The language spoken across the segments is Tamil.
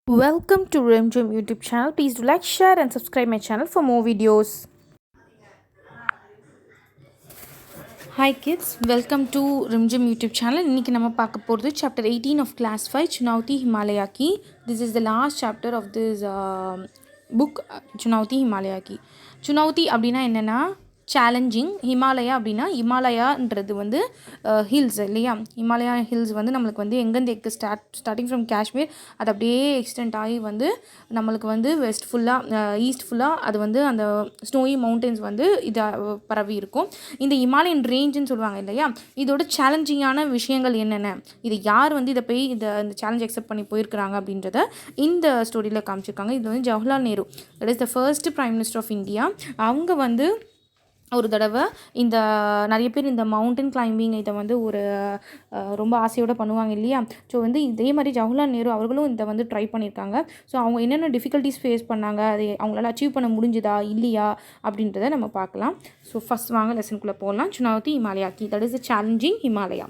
Welcome to Rimjim YouTube channel. Please do like, share and subscribe my channel for more videos. Hi kids, welcome to Rimjim YouTube channel. இன்னைக்கு நம்ம பார்க்க போகிறது chapter 18 of class 5 Chunauti Himalaya ki. This is the last chapter of this book Chunauti Himalaya ki. Chunauti அப்படினா என்னன்னா சேலஞ்சிங், ஹிமாலயா அப்படின்னா ஹிமாலயான்றது வந்து ஹில்ஸ் இல்லையா. ஹிமாலயா ஹில்ஸ் வந்து நம்மளுக்கு வந்து எங்கேருந்து ஸ்டார்டிங் ஃப்ரம் காஷ்மீர் அது அப்படியே எக்ஸ்டெண்ட் ஆகி வந்து நம்மளுக்கு வந்து வெஸ்ட் ஃபுல்லாக ஈஸ்ட் ஃபுல்லாக அது வந்து அந்த ஸ்னோயி மவுண்டன்ஸ் வந்து இதாக பரவி இருக்கும். இந்த ஹிமாலயன் ரேஞ்சுன்னு சொல்லுவாங்க இல்லையா, இதோட சேலஞ்சிங்கான விஷயங்கள் என்னென்ன, இது யார் வந்து இதை போய் இந்த சேலஞ்ச் அக்செப்ட் பண்ணி போயிருக்கிறாங்க அப்படின்றத இந்த ஸ்டோரியில் காமிச்சிருக்காங்க. இது வந்து Jawaharlal Nehru, that is the first prime minister of India. அவங்க வந்து ஒரு தடவை இந்த நிறைய பேர் இந்த மவுண்டன் கிளைம்பிங் இதை வந்து ஒரு ரொம்ப ஆசையோடு பண்ணுவாங்க இல்லையா. ஸோ வந்து இதே மாதிரி ஜவஹர்லால் நேரு அவர்களும் இதை வந்து ட்ரை பண்ணியிருக்காங்க. ஸோ அவங்க என்னென்ன டிஃபிகல்ட்டிஸ் ஃபேஸ் பண்ணாங்க, அதை அவங்களால அச்சீவ் பண்ண முடிஞ்சுதா இல்லையா அப்படின்றத நம்ம பார்க்கலாம். ஸோ ஃபஸ்ட் வாங்க லெசனுக்குள்ளே போகலாம். चुनौती हिमालय की, that is the challenging Himalaya.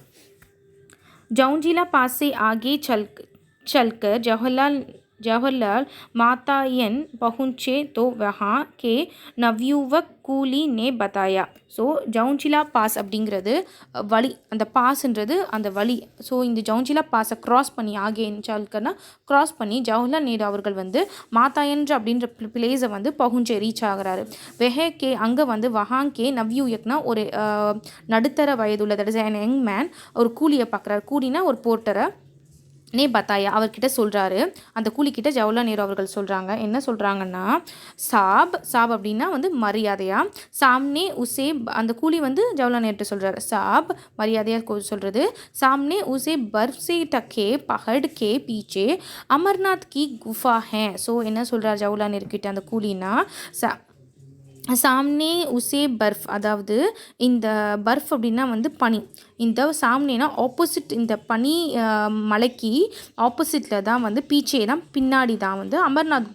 Zojila pass से आगे चलकर जवाहरलाल मातायन पहुँचे तो वहाँ के नवयुवक கூலி நே பதாயா. ஸோ ஜவுன்சிலா பாஸ் அப்படிங்கிறது வழி, அந்த பாஸ்ன்றது அந்த வழி. ஸோ இந்த ஜவுன்சிலா பாஸை க்ராஸ் பண்ணி ஆகேன்னு க்ராஸ் பண்ணி ஜவஹர்லால் நேரு அவர்கள் வந்து மாதாயன்ற அப்படின்ற பிளேஸை வந்து பகுஞ்சே ரீச் ஆகிறாரு. வெஹேகே அங்கே வந்து வஹாங்கே நவ்யூயக்னா ஒரு நடுத்தர வயதுள்ள, that is an young man, ஒரு கூலியை பார்க்குறாரு. கூலினா ஒரு போர்ட்டரை நே பத்தாயா அவர்கிட்ட சொல்கிறாரு. அந்த கூலிக்கிட்ட ஜவஹர்லால் நேரு அவர்கள் சொல்கிறாங்க. என்ன சொல்கிறாங்கன்னா, சாப் அப்படின்னா வந்து மரியாதையா, சாம்னே உசே, அந்த கூலி வந்து ஜவஹர்லால் நேருட்ட சொல்கிறாரு. சாப் மரியாதையாக சொல்கிறது. சாம்னே உசே பர்ஃப் சே டக்கே பஹட் கே பீச்சே அமர்நாத் கி குஃபா ஹே. ஸோ என்ன சொல்கிறார் ஜவஹர்லால் நேரு கிட்ட அந்த கூலினா, சாம்னே உசே பர்ஃப், அதாவது இந்த பர்ஃப் அப்படின்னா வந்து பனி. இந்த சாம்னேனா ஆப்போசிட், இந்த பனி மலைக்கு ஆப்போசிட்டில் தான் வந்து பீச்சே தான் பின்னாடி தான் வந்து அமர்நாத்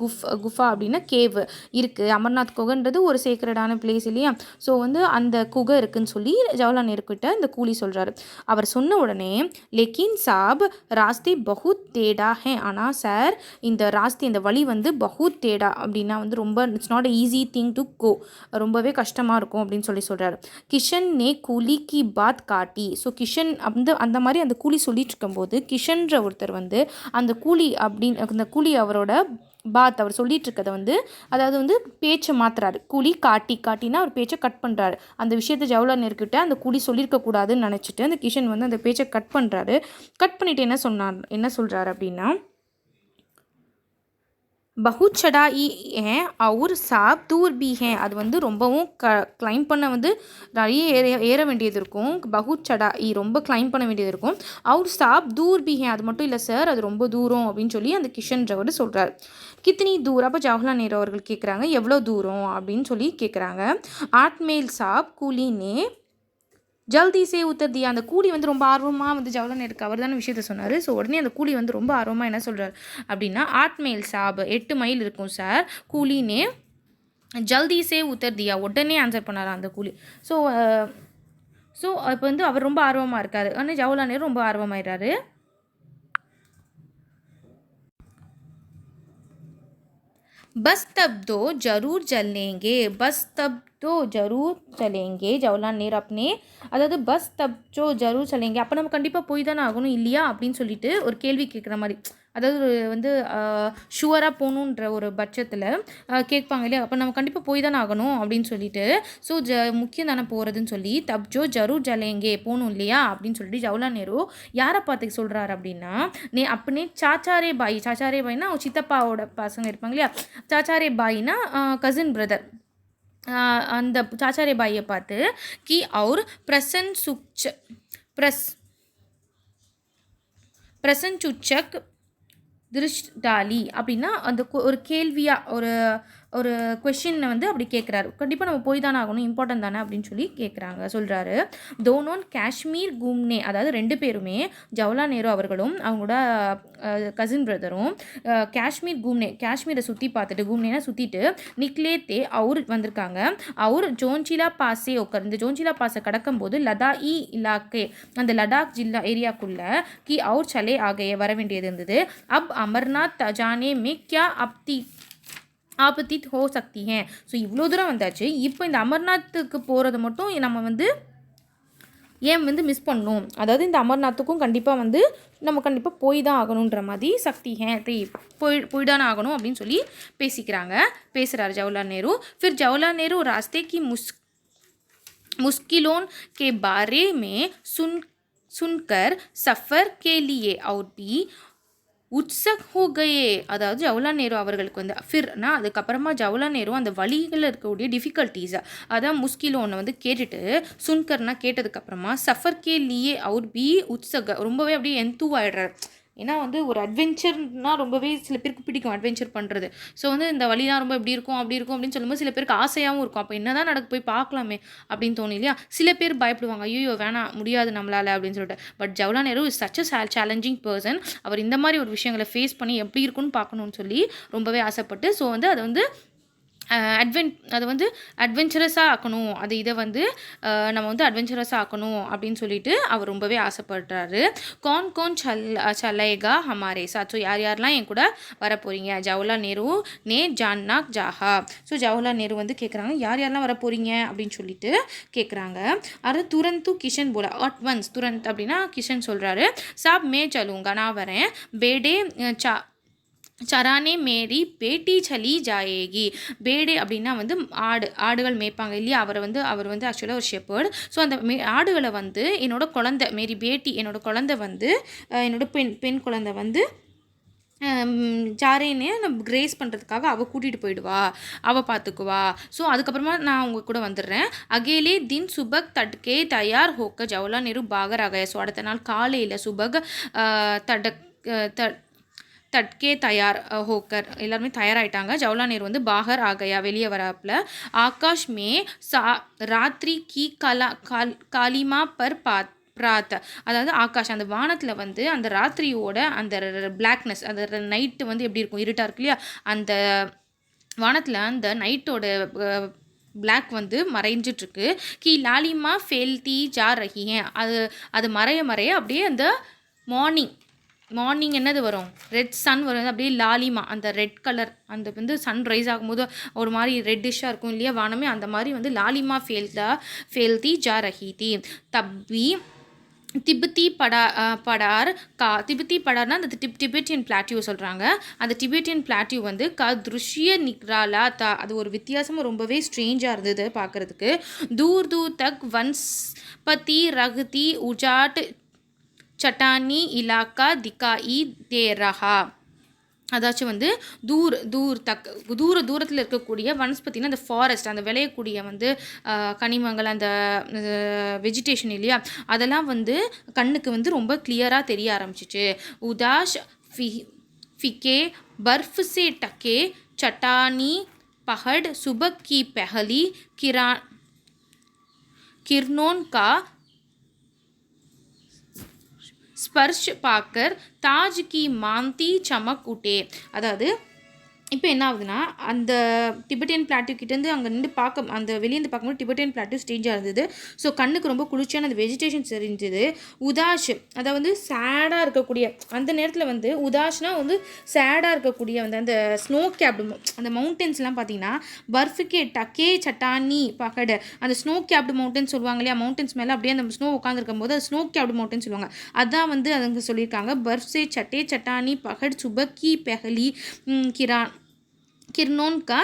குஃபா அப்படின்னா கேவ் இருக்குது. அமர்நாத் குகைன்றது ஒரு சேக்ரடான பிளேஸ் இல்லையா. ஸோ வந்து அந்த குகை இருக்குதுன்னு சொல்லி ஜவஹர்லால் நேரு கிட்ட இந்த கூலி சொல்கிறாரு. அவர் சொன்ன உடனே, லேக்கின் சாப் ராஸ்தே பஹுத் தேடா ஹே, ஆனால் சார் இந்த ராஸ்தே, இந்த வழி வந்து பஹுத் தேடா அப்படின்னா வந்து ரொம்ப, it's not easy thing to go, ரொம்பவே கஷ்டமாக இருக்கும் அப்படின்னு சொல்கிறாரு. கிஷன் நே கூலி கி பாத் காட்டி. ஸோ கிஷன் அந்த மாதிரி அந்த கூலி சொல்லிட்டு இருக்கும்போது கிஷன்ற ஒருத்தர் வந்து அந்த கூலி அப்படின்னு, அந்த கூலி அவரோட பாத் அவர் சொல்லிட்டு இருக்கிறத வந்து, அதாவது வந்து பேச்சை மாத்துறாரு. கூலி காட்டினா அவர் பேச்சை கட் பண்ணுறாரு. அந்த விஷயத்தை ஜவஹர்லால் நேருக்கிட்ட அந்த கூலி சொல்லியிருக்கக்கூடாதுன்னு நினச்சிட்டு அந்த கிஷன் வந்து அந்த பேச்சை கட் பண்ணுறாரு. கட் பண்ணிவிட்டு என்ன சொல்கிறாரு அப்படின்னா, बहुत चढ़ाई है और साफ दूर भी है. அது வந்து ரொம்பவும் கிளைம் பண்ண வந்து நிறைய ஏற வேண்டியது இருக்கும். பகுத் சடாயி ரொம்ப கிளைம் பண்ண வேண்டியது இருக்கும். அவர் சாப் தூர் பி ஹே, அது மட்டும் இல்லை சார், அது ரொம்ப தூரம் அப்படின்னு சொல்லி அந்த கிஷன்றவர் சொல்கிறார். கித்தனி தூர், அப்போ ஜவஹர்லால் நேரு அவர்கள் கேட்குறாங்க எவ்வளோ தூரம் அப்படின்னு சொல்லி கேட்குறாங்க. ஆட்மேல் சாப் கூலினே ஜல்தி சே உத்தர் தியா. அந்த கூலி வந்து ரொம்ப ஆர்வமாக வந்து ஜவஹர்லால் நேருக்கு அவர் தானே விஷயத்த சொன்னார். ஸோ உடனே அந்த கூலி வந்து ரொம்ப ஆர்வமாக என்ன சொல்கிறார் அப்படின்னா, 8 மைல் சாப், 8 மைல் இருக்கும் சார். கூலினே ஜல்தி சே உத்தர் தியா, உடனே ஆன்சர் பண்ணார் அந்த கூலி. ஸோ இப்போ வந்து அவர் ரொம்ப ஆர்வமாக இருக்கார். ஆனால் ஜவஹர்லால் நேரு ரொம்ப ஆர்வமாயிடுறாரு. பஸ் தப் தோ ஜரூர் चलेंगे, பஸ் தப் तो जरूर चलेंगे. ஜவஹர்லால் நேரு अपने, அதாவது பஸ் தப் ஜோ ஜரூர் चलेंगे, அப்போ நம்ம கண்டிப்பாக போய் தானே ஆகணும் இல்லையா அப்படின்னு சொல்லிட்டு ஒரு கேள்வி கேட்குற மாதிரி, அதாவது வந்து ஷுவராக போகணுன்ற ஒரு பட்சத்தில் கேட்பாங்க இல்லையா, அப்போ நம்ம கண்டிப்பாக போய் தானே ஆகணும் அப்படின்னு சொல்லிட்டு, ஸோ முக்கியம் தானே போகிறதுன்னு சொல்லி தப் ஜோ ஜரூர் ஜலேங்கே போகணும் இல்லையா அப்படின்னு சொல்லிட்டு ஜவஹர்லால் நேரு யாரை பார்த்து சொல்கிறாரு அப்படின்னா, அப்பனே சாச்சாரே பாய்னா அவங்க சித்தப்பாவோட பசங்க இருப்பாங்க இல்லையா, சாச்சாரே பாய்னா கசின் பிரதர், அந்த சாச்சாரே பாயை பார்த்து கி और பிரசன் சுச்சக் திருஷ்டாலி அப்படின்னா அந்த ஒரு கேள்வியாக, ஒரு ஒரு கொஷினை வந்து அப்படி கேட்குறாரு. கண்டிப்பாக நம்ம போய் தானே ஆகணும், இம்பார்ட்டன்ட் தானே அப்படின்னு சொல்லி சொல்கிறாரு. தோனோன் காஷ்மீர் கூம்னே, அதாவது 2 பேருமே ஜவஹர்லால் நேரு அவர்களும் அவங்களோட கசின் பிரதரும் காஷ்மீர் கூம்னே, காஷ்மீரை சுற்றி பார்த்துட்டு, கூம்னேனா சுற்றிட்டு, நிக்லேத்தே அவர் வந்திருக்காங்க. அவர் ஜோன்சிலா பாஸே உட்கார், இந்த ஜோன்சிலா பாஸை கடக்கும்போது லதாஇ இலாக்கே, அந்த லடாக் ஜில்லா ஏரியாக்குள்ள கி அவர் சலே ஆகைய வர வேண்டியது இருந்தது. அப் அமர்நாத் தஜானே மே கியா ஆபத்தித் ஹோ சக்தி ஹே. ஸோ இவ்வளோ தூரம் வந்தாச்சு. இப்போ இந்த அமர்நாத்துக்கு போகிறது மட்டும் நம்ம வந்து ஏன் வந்து மிஸ் பண்ணணும், அதாவது இந்த அமர்நாத்துக்கும் கண்டிப்பாக வந்து நம்ம கண்டிப்பாக போய் தான் ஆகணுன்ற மாதிரி சக்தி ஹே போய்தானே ஆகணும் அப்படின்னு சொல்லி பேசுகிறாரு ஜவஹர்லால் நேரு. फिर जवाहरलाल नेहरू रास्ते की मुश्किलों के बारे में सुनकर सफ़र के लिए और भी உற்சக் ஹோ கயே. அதாவது ஜவஹர்லால் நேரு அவர்களுக்கு வந்து ஃபிர்னா அதுக்கப்புறமா ஜவஹர்லால் நேரு அந்த வழிகளில் இருக்கக்கூடிய டிஃபிகல்ட்டிஸ், அதான் முஸ்கிலோன்னு வந்து கேட்டுட்டு, சுன்கர்னா கேட்டதுக்கப்புறமா சஃபர் கே லியே அவர் பி உற்சக் ரொம்பவே அப்படியே எந்தூவாயிடுறாரு. ஏன்னா வந்து ஒரு அட்வென்ச்சர்னால் ரொம்பவே சில பேருக்கு பிடிக்கும் அட்வென்ச்சர் பண்ணுறது. ஸோ வந்து இந்த வழிலாம் ரொம்ப இப்படி இருக்கும் அப்படி இருக்கும் அப்படின்னு சொல்லும்போது சில பேருக்கு ஆசையாகவும் இருக்கும். அப்போ என்ன தான் நடக்க போய் பார்க்கலாமே அப்படின்னு தோணும் இல்லையா. சில பேர் பயப்படுவாங்க, ஐயோ வேணாம் முடியாது நம்மளால் அப்படின்னு சொல்லிட்டு. But Jawaharlal Nehru is such a challenging person. அவர் இந்த மாதிரி ஒரு விஷயங்களை ஃபேஸ் பண்ணி எப்படி இருக்குன்னு பார்க்கணுன்னு சொல்லி ரொம்பவே ஆசைப்பட்டு, ஸோ வந்து அதை வந்து அதை வந்து அட்வென்ச்சரஸாக ஆக்கணும், இதை வந்து நம்ம வந்து அட்வென்ச்சரஸாக ஆக்கணும் அப்படின்னு சொல்லிட்டு அவர் ரொம்பவே ஆசைப்படுறாரு. கौन चलेगा हमारे साथ. ஸோ யாரெல்லாம் என் கூட வர போகிறீங்க, ஜவஹர்லால் நேரு நே ஜான்னா ஜாஹா. ஸோ ஜவஹர்லால் நேரு வந்து கேட்குறாங்க யாரெல்லாம் வர போகிறீங்க அப்படின்னு சொல்லிட்டு கேட்குறாங்க. அது துரந்து கிஷன் போல அட் ஒன்ஸ், துரந்த் அப்படின்னா கிஷன் சொல்கிறாரு. சாப் மே சலூங்க, நான் வரேன். பேடே சரானே மேரி பேட்டி சலி ஜாயேகி. பேடே அப்படின்னா வந்து ஆடுகள் மேய்ப்பாங்க இல்லையா. அவர் வந்து ஆக்சுவலாக ஒரு ஷெப்பர்டு. ஸோ அந்த ஆடுகளை வந்து என்னோட குழந்தை மேரி பேட்டி, என்னோட குழந்தை வந்து என்னோட பெண் குழந்தை வந்து ஜாரேனே நம்ம கிரேஸ் பண்ணுறதுக்காக அவள் கூட்டிகிட்டு போயிடுவா, அவள் பார்த்துக்குவா. ஸோ அதுக்கப்புறமா நான் உங்கள் கூட வந்துடுறேன். அகேலே தின் சுபக் தட்கே தயார் ஹோக்க ஜவஹர்லால் நேரு பாகர் ஆகயா. ஸோ அடுத்த நாள் காலையில் சுபக் தட்கே தயார் ஹோக்கர் எல்லாருமே தயாராகிட்டாங்க. ஜவஹர்லால் நேரு வந்து பாகர் ஆகையா வெளியே வராப்பில். ஆகாஷ் மே ராத்திரி கி காலிமா பர் பிராத், அதாவது ஆகாஷ் அந்த வானத்தில் வந்து அந்த ராத்திரியோட அந்த பிளாக்னஸ், அந்த நைட்டு வந்து எப்படி இருக்கும், இருட்டாக இருக்கு இல்லையா, அந்த வானத்தில் அந்த நைட்டோட பிளாக் வந்து மறைஞ்சிட்ருக்கு. கி லாலிமா ஃபேல்தி ஜா ரஹி. அது மறைய அப்படியே அந்த மார்னிங் என்னது வரும், ரெட் சன் வரும், அப்படியே லாலிமா அந்த ரெட் கலர், அந்த வந்து சன் ரைஸ் ஆகும்போது ஒரு மாதிரி ரெட்டிஷாக இருக்கும் இல்லையா வானமே, அந்த மாதிரி வந்து லாலிமா ஃபேல்தி ஜா ரஹி தி. தப்பி திபெத்தி படார்னா அந்த டிபெட்டியன் பிளாட்டியூ சொல்கிறாங்க. அந்த டிபெட்டியன் பிளாட்டியூ வந்து திருஷ்ய நிக்ராலா அது ஒரு வித்தியாசமாக ரொம்பவே ஸ்ட்ரேஞ்சாக இருந்தது பார்க்குறதுக்கு. தூர் தக் வன்ஸ்பதி ரகுதி உஜாட் சட்டானி இலாக்கா திகாயி தே ரஹா. அதாச்சும் வந்து தூரத்தில் இருக்கக்கூடிய வனஸ்பத்தினா அந்த ஃபாரஸ்ட், அந்த விளையக்கூடிய வந்து கனிமங்கள், அந்த வெஜிடேஷன் இல்லையா, அதெல்லாம் வந்து கண்ணுக்கு வந்து ரொம்ப கிளியராக தெரிய ஆரம்பிச்சிச்சு. உதாஷ் ஃபிகே பர்ஃப் சே டக்கே சட்டானி பஹட் சுபக் கி பெஹலி கிர்னோன் கா ஸ்பர்ஷ் பாக்கர் தாஜ் கி மாந்தி சமக் உட்டே. அதாவது இப்போ என்ன ஆகுதுன்னா, அந்த டிபெட்டியன் பிளாட்டியூ கிட்டேருந்து அங்கே நின்று அந்த வெளியேருந்து பார்க்கும்போது டிபெட்டியன் பிளாட்டியூ ஸ்டேஜாக இருந்தது. ஸோ கண்ணுக்கு ரொம்ப குளிர்ச்சியான அந்த வெஜிடேஷன் தெரிஞ்சது. உதாஷ் அதாவது சேடாக இருக்கக்கூடிய அந்த நேரத்தில் வந்து உதாஷ்னா வந்து சேடாக இருக்கக்கூடிய அந்த ஸ்னோ கேப்டு அந்த மவுண்டன்ஸ்லாம் பார்த்தீங்கன்னா பர்ஃபுக்கே டக்கே சட்டானி பகடு, அந்த ஸ்னோ கேப்டு மவுண்டன்ஸ் சொல்லுவாங்க இல்லையா, மவுண்டன்ஸ் மேலே அப்படியே அந்த ஸ்னோ உட்காந்துருக்கும் போது அது ஸ்னோ கேப்டு மவுண்டன் சொல்லுவாங்க. அதான் வந்து அதுங்க சொல்லியிருக்காங்க. பர்ஃப்சே சட்டே சட்டானி பகட் சுபக்கி பெஹலி கிர்னோன் கா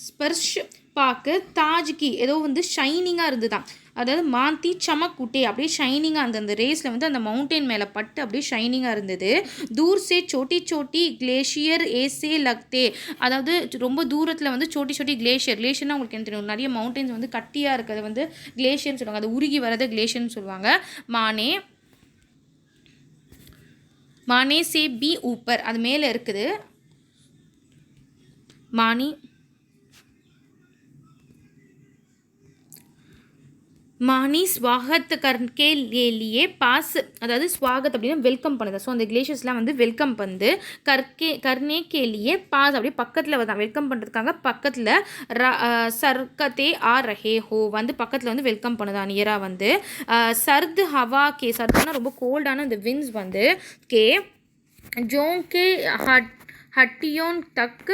ஸ்பர்ஷ் பார்க்க தாஜ்கி ஏதோ வந்து ஷைனிங்காக இருந்துதான். அதாவது மாந்தி சமக் உட்டே அப்படியே ஷைனிங்காக அந்த ரேஸில் வந்து அந்த மவுண்டெயின் மேலே பட்டு அப்படியே ஷைனிங்காக இருந்தது. தூர் சே சோட்டி கிளேஷியர் ஏசே லக்தே. அதாவது ரொம்ப தூரத்தில் வந்து சோட்டி கிளேஷியர்னால் உங்களுக்கு என்ன தெரியும், நிறைய மவுண்டெயின்ஸ் வந்து கட்டியாக இருக்கிறது வந்து கிளேஷியர்னு சொல்லுவாங்க, அது உருகி வரது கிளேஷியர்னு சொல்லுவாங்க. மானே சே பி ஊப்பர் அது மேலே இருக்குது. மானி மானி ஸ்வாகத் கர்கே லியே பாஸ், அதாவது ஸ்வாகத் அப்படின்னா வெல்கம் பண்ணுது. ஸோ அந்த கிளேஷியர்ஸ்லாம் வந்து வெல்கம் பண்ணுது. கர்னே கேலியே பாஸ் அப்படியே பக்கத்தில் தான் வெல்கம் பண்ணுறதுக்காக பக்கத்தில் சர்க்கத்தே ஆ ரஹே ஹோ வந்து பக்கத்தில் வந்து வெல்கம் பண்ணுதா நியராக வந்து. சர்து ஹவா கே, சர்துனா ரொம்ப கோல்டான இந்த விண்ட்ஸ் வந்து கே ஜோங்கே ஹட்டியோன் தக்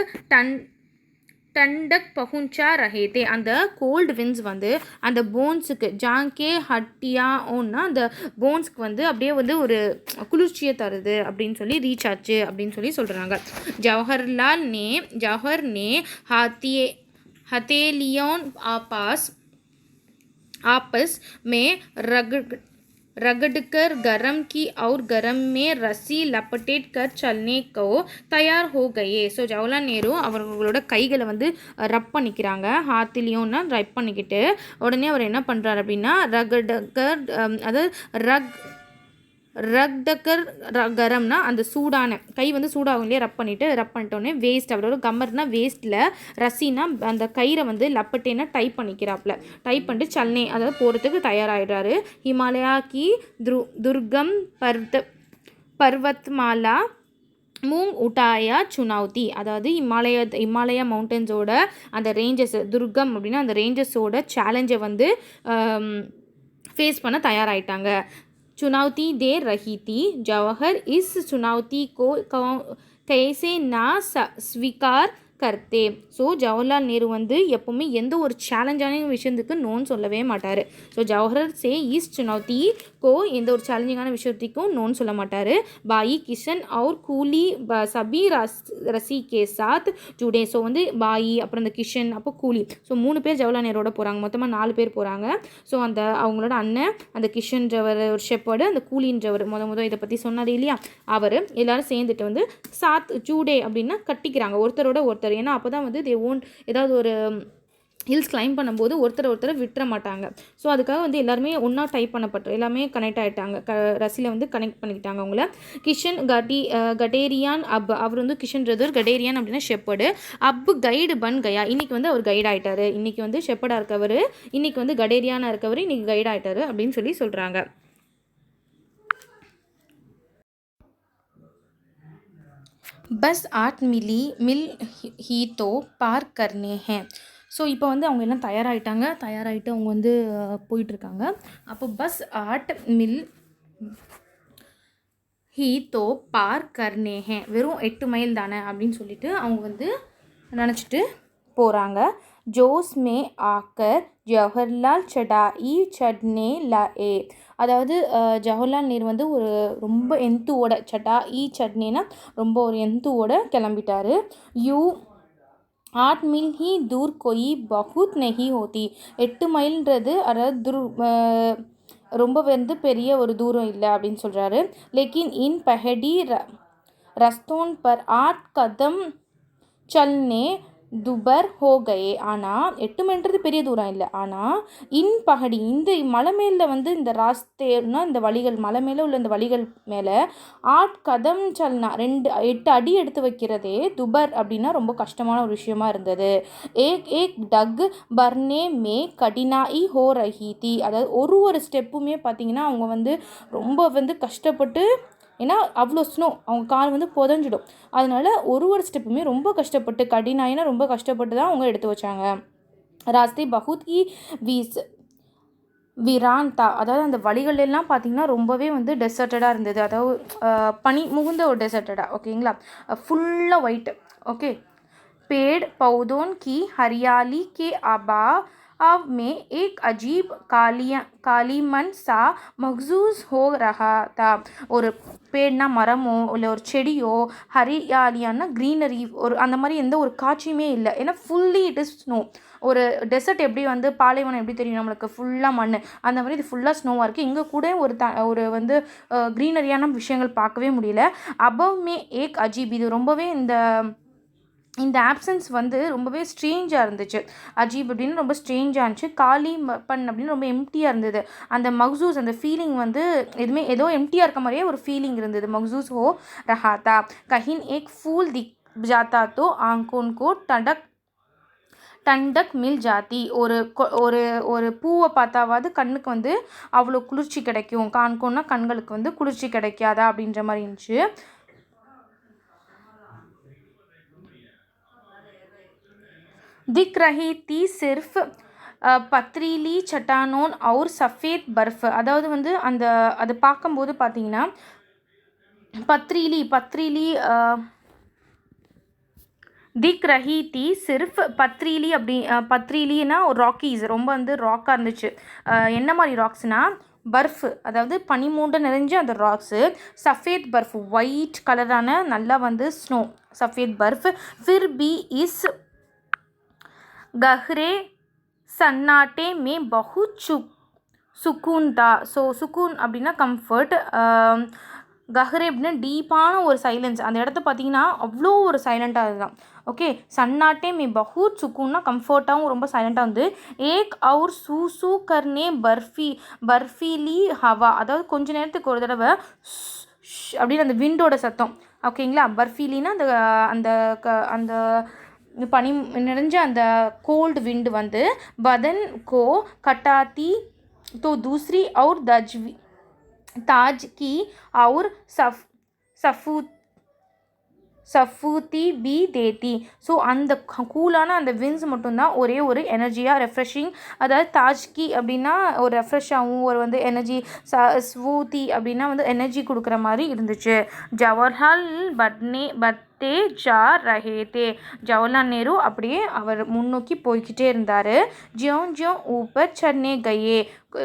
டண்டக் பகுஞ்சா ரஹேதே, அந்த கோல்டு வின்ஸ் வந்து அந்த போன்ஸுக்கு ஜாங்கே ஹட்டியா ஓன்னா அந்த போன்ஸ்க்கு வந்து அப்படியே வந்து ஒரு குளிர்ச்சியை தருது அப்படின்னு சொல்லி ரீச் ஆச்சு அப்படின்னு சொல்லி சொல்கிறாங்க. ஜவஹர் நே ஹத்தேலியோன் आपस में रगड़कर गरम की और गरम में रस्सी लपटेट कर चलने को तैयार हो गए. ஸோ ஜவஹர்லால் நேரு அவர்களோட கைகளை வந்து ரப் பண்ணிக்கிறாங்க. ஹாத்திலியோன்னா ரப் பண்ணிக்கிட்டு உடனே அவர் என்ன பண்ணுறாரு அப்படின்னா ரகடக்கர், அதாவது ரக்டக்கர் கரம்னா அந்த சூடான கை வந்து சூடாகும் இல்லையா, ரப் பண்ணிட்டோன்னே வேஸ்ட், அவரோட கம்மர்னா வேஸ்ட்டில், ரசினா அந்த கயிறை வந்து லப்பட்டேன்னா டைப் பண்ணிக்கிறாப்புல. டைப் பண்ணிட்டு சல்னே அதாவது போகிறதுக்கு தயாராகிடுறாரு. ஹிமாலயா கி துர்கம் பர்வத்மாலா மூங் உட்டாயா சுனௌதி, அதாவது இமாலயா மவுண்டன்ஸோட அந்த ரேஞ்சஸ், துர்கம் அப்படின்னா அந்த ரேஞ்சஸோட சேலஞ்சை வந்து ஃபேஸ் பண்ண தயாராகிட்டாங்க. चुनौती दे रही थी. जवाहर इस चुनौती को कैसे ना स्वीकार கர்த்தே. ஸோ ஜவஹர்லால் நேரு வந்து எப்போவுமே எந்த ஒரு சேலஞ்சான விஷயத்துக்கு நோன்னு சொல்லவே மாட்டார். ஸோ ஜவஹர் சே இஸ் சுனௌத்தி கோ, எந்த ஒரு சேலஞ்சிங்கான விஷயத்துக்கும் நோன்னு சொல்ல மாட்டார். பாயி கிஷன் அவுர் கூலி சபி ரசி கே சாத் ஜுடே. ஸோ வந்து பாயி அப்புறம் இந்த கிஷன் அப்போ கூலி, ஸோ 3 பேர் ஜவஹர்லால் நேரோட போகிறாங்க. மொத்தமாக 4 பேர் போகிறாங்க. ஸோ அந்த அவங்களோட அண்ணன் அந்த கிஷன்றவர் ஒரு ஷெப்பர்டு, அந்த கூலின்றவர் முத இதை பற்றி சொன்னார் இல்லையா, அவர் எல்லோரும் சேர்ந்துட்டு வந்து சாத் ஜூடே அப்படின்னா கட்டிக்கிறாங்க ஒருத்தரோட ஒருத்தர். ஏன்னா அப்போ தான் வந்து ஏதாவது ஒரு ஹில்ஸ் கிளைம் பண்ணும்போது ஒருத்தரை விட்டுற மாட்டாங்க. ஸோ அதுக்காக வந்து எல்லாருமே ஒன்றா டைப் பண்ணப்பட்டு எல்லாமே கனெக்ட் ஆகிட்டாங்க. ரசியில் வந்து கனெக்ட் பண்ணிக்கிட்டாங்க அவங்கள. கிஷன் கடேரியான் அவர் வந்து கிஷன்றவர், கடேரியான் அப்படின்னா ஷெப்பர்டு, கைடு பன் கயா, இன்றைக்கி வந்து அவர் கைட் ஆகிட்டார். இன்றைக்கி வந்து ஷெப்பர்டாக இருக்கவர், இன்றைக்கி வந்து கடேரியானாக இருக்கவர், இன்றைக்கி கைட் ஆகிட்டார் அப்படின்னு சொல்லி சொல்கிறாங்க. பஸ் 8 மில் ஹீ தோ பார் கர்னே ஹே. ஸோ இப்போ வந்து அவங்க எல்லாம் தயாராகிட்டு அவங்க வந்து போயிட்டுருக்காங்க. அப்போ பஸ் 8 மில் ஹீ தோ பார் கர்னே ஹே, வெறும் 8 மைல் தானே அப்படின்னு சொல்லிட்டு அவங்க வந்து நினச்சிட்டு போகிறாங்க. ஜோஸ் மே ஆக்கர் ஜவஹர்லால் சடாயி சட்னே லாஏ, அதாவது ஜவஹர்லால் நேரு வந்து ஒரு ரொம்ப எந்தூவோட, சடாயி சட்னேனா ரொம்ப ஒரு எந்தூவோட கிளம்பிட்டார். 8 मील ही दूर कोई बहुत नहीं होती. 8 மைல்ன்றது அதாவது ரொம்ப வந்து பெரிய ஒரு தூரம் இல்லை அப்படின்னு சொல்கிறாரு. லேக்கின் இன் பஹடி ரஸ்தோன் பர் 8 கதம் சல்னே துபர் ஹோ கயே. ஆனால் 8 மைல்ன்றது பெரிய தூரம் இல்லை. ஆனால் இன் பகடி இந்த மலை மேலே வந்து இந்த ராஸ்தேன்னா இந்த வழிகள், மலை மேலே உள்ள இந்த வழிகள் மேலே 8 கதம் சல்னா 8 அடி எடுத்து வைக்கிறதே துபர் அப்படின்னா ரொம்ப கஷ்டமான ஒரு விஷயமா இருந்தது. ஏக் டக் பர்னே மே கடினாயி ஹோ ரஹி தி, அதாவது ஒரு ஸ்டெப்புமே பார்த்திங்கன்னா அவங்க வந்து ரொம்ப வந்து கஷ்டப்பட்டு, ஏன்னா அவ்வளோ ஸ்னோ அவங்க கால் வந்து புதஞ்சிடும். அதனால் ஒரு ஸ்டெப்புமே ரொம்ப கஷ்டப்பட்டு, கடினாயினா ரொம்ப கஷ்டப்பட்டு தான் அவங்க எடுத்து வச்சாங்க. ராஸ்தே பகுத் கி விரான்தா, அதாவது அந்த வழிகளெல்லாம் பார்த்திங்கன்னா ரொம்பவே வந்து டெசர்ட்டடாக இருந்தது. அதாவது பனி முகுந்த ஒரு டெசர்ட்டடாக, ஓகேங்களா, ஃபுல்லாக ஒயிட்டு. ஓகே, पेड़ पौधों की हरियाली के अभाव में एक अजीब कालीमन सा महसूस हो रहा था. ஒரு பேட்னா மரமோ இல்லை ஒரு செடியோ, ஹரியாலியானா க்ரீனரி, ஒரு அந்த மாதிரி எந்த ஒரு காட்சியுமே இல்லை. ஏன்னா ஃபுல்லி இட் இஸ் ஸ்னோ. ஒரு டெசர்ட் எப்படி வந்து பாலைவனம் எப்படி தெரியும் நம்மளுக்கு, ஃபுல்லாக மண், அந்த மாதிரி இது ஃபுல்லாக ஸ்னோவாக இருக்குது. இங்கே கூட ஒரு வந்து க்ரீனரியான விஷயங்கள் பார்க்கவே முடியல. அபவ்மே ஏக் அஜீப், இது ரொம்பவே இந்த ஆப்சன்ஸ் வந்து ரொம்பவே ஸ்ட்ரேஞ்சாக இருந்துச்சு. அஜீப் அப்படின்னு ரொம்ப ஸ்ட்ரேஞ்சாக இருந்துச்சு. காலி பன் அப்படின்னு ரொம்ப எம்டியாக இருந்தது. அந்த மக்சூஸ் அந்த ஃபீலிங் வந்து ஏதோ எம்டியாக இருக்க மாதிரியே ஒரு ஃபீலிங் இருந்தது. மக்சூஸ் ஹோ ரஹாத்தா கஹின் ஏக் ஃபூல் जाता तो आंखों को டண்டக் மில் ஜாதி. ஒரு பூவை பார்த்தாவது கண்ணுக்கு வந்து அவ்வளோ குளிர்ச்சி கிடைக்கும். காண்கோன்னா கண்களுக்கு வந்து குளிர்ச்சி கிடைக்காதா அப்படின்ற மாதிரி இருந்துச்சு. दिख रही थी सिर्फ பத்ரீலி சட்டானோன் और சஃபேத் பர்ஃப். அதாவது வந்து அது பார்க்கும்போது பார்த்தீங்கன்னா பத்ரீலி திக் ரஹி தி சிர்ஃப் பத்ரீலி அப்படி பத்ரீலின்னா ஒரு ராக்கீஸ் ரொம்ப வந்து ராக்காக இருந்துச்சு. என்ன மாதிரி ராக்ஸ்னால் பர்ஃப், அதாவது பனிமூண்டு நிறைஞ்ச அந்த ராக்ஸு. சஃபேத் பர்ஃப் ஒயிட் கலரான நல்லா வந்து ஸ்னோ. சஃபேத் பர்ஃப் ஃபிர் பி இஸ் கஹ்ரே சன்னாட்டே மே பஹுத் சுக்கூன் தா. ஸோ சுக்கூன் அப்படின்னா கம்ஃபர்ட், கஹ்ரே அப்படின்னா டீப்பான ஒரு சைலன்ஸ். அந்த இடத்த பார்த்தீங்கன்னா அவ்வளோ ஒரு சைலண்ட்டாக இதுதான். ஓகே, சன்னாட்டே மே பஹுத் சுக்கூன்னா கம்ஃபர்ட்டாகவும் ரொம்ப சைலண்ட்டாக வந்து. ஏக் அவுர் சூ கர்னே பர்ஃபீலி ஹவா. அதாவது கொஞ்ச நேரத்துக்கு ஒரு தடவை அப்படின்னு அந்த விண்டோட சத்தம். ஓகேங்களா, பர்ஃபீலின்னா அந்த அந்த பனி நிறைஞ்ச அந்த கோல்டு விண்டு வந்து பதன் கோ கட்டாத்தி तो दूसरी और ताज की और சஃபூத்தி பி தேத்தி. ஸோ அந்த கூலான அந்த வின்ஸ் மட்டும்தான் ஒரே ஒரு எனர்ஜியாக ரெஃப்ரெஷிங். அதாவது தாஜ்கி அப்படின்னா ஒரு ரெஃப்ரெஷ்ஷாகவும் ஒரு வந்து எனர்ஜி, ஸ்வூத்தி அப்படின்னா வந்து எனர்ஜி கொடுக்குற மாதிரி இருந்துச்சு. ஜவஹர்லால் பட்டே ஜா ரஹே தே. ஜவஹர்லால் நேரு அப்படியே அவர் முன்னோக்கி போய்கிட்டே இருந்தார். ஜியோன் ஊப்பர் சர்னே கயே.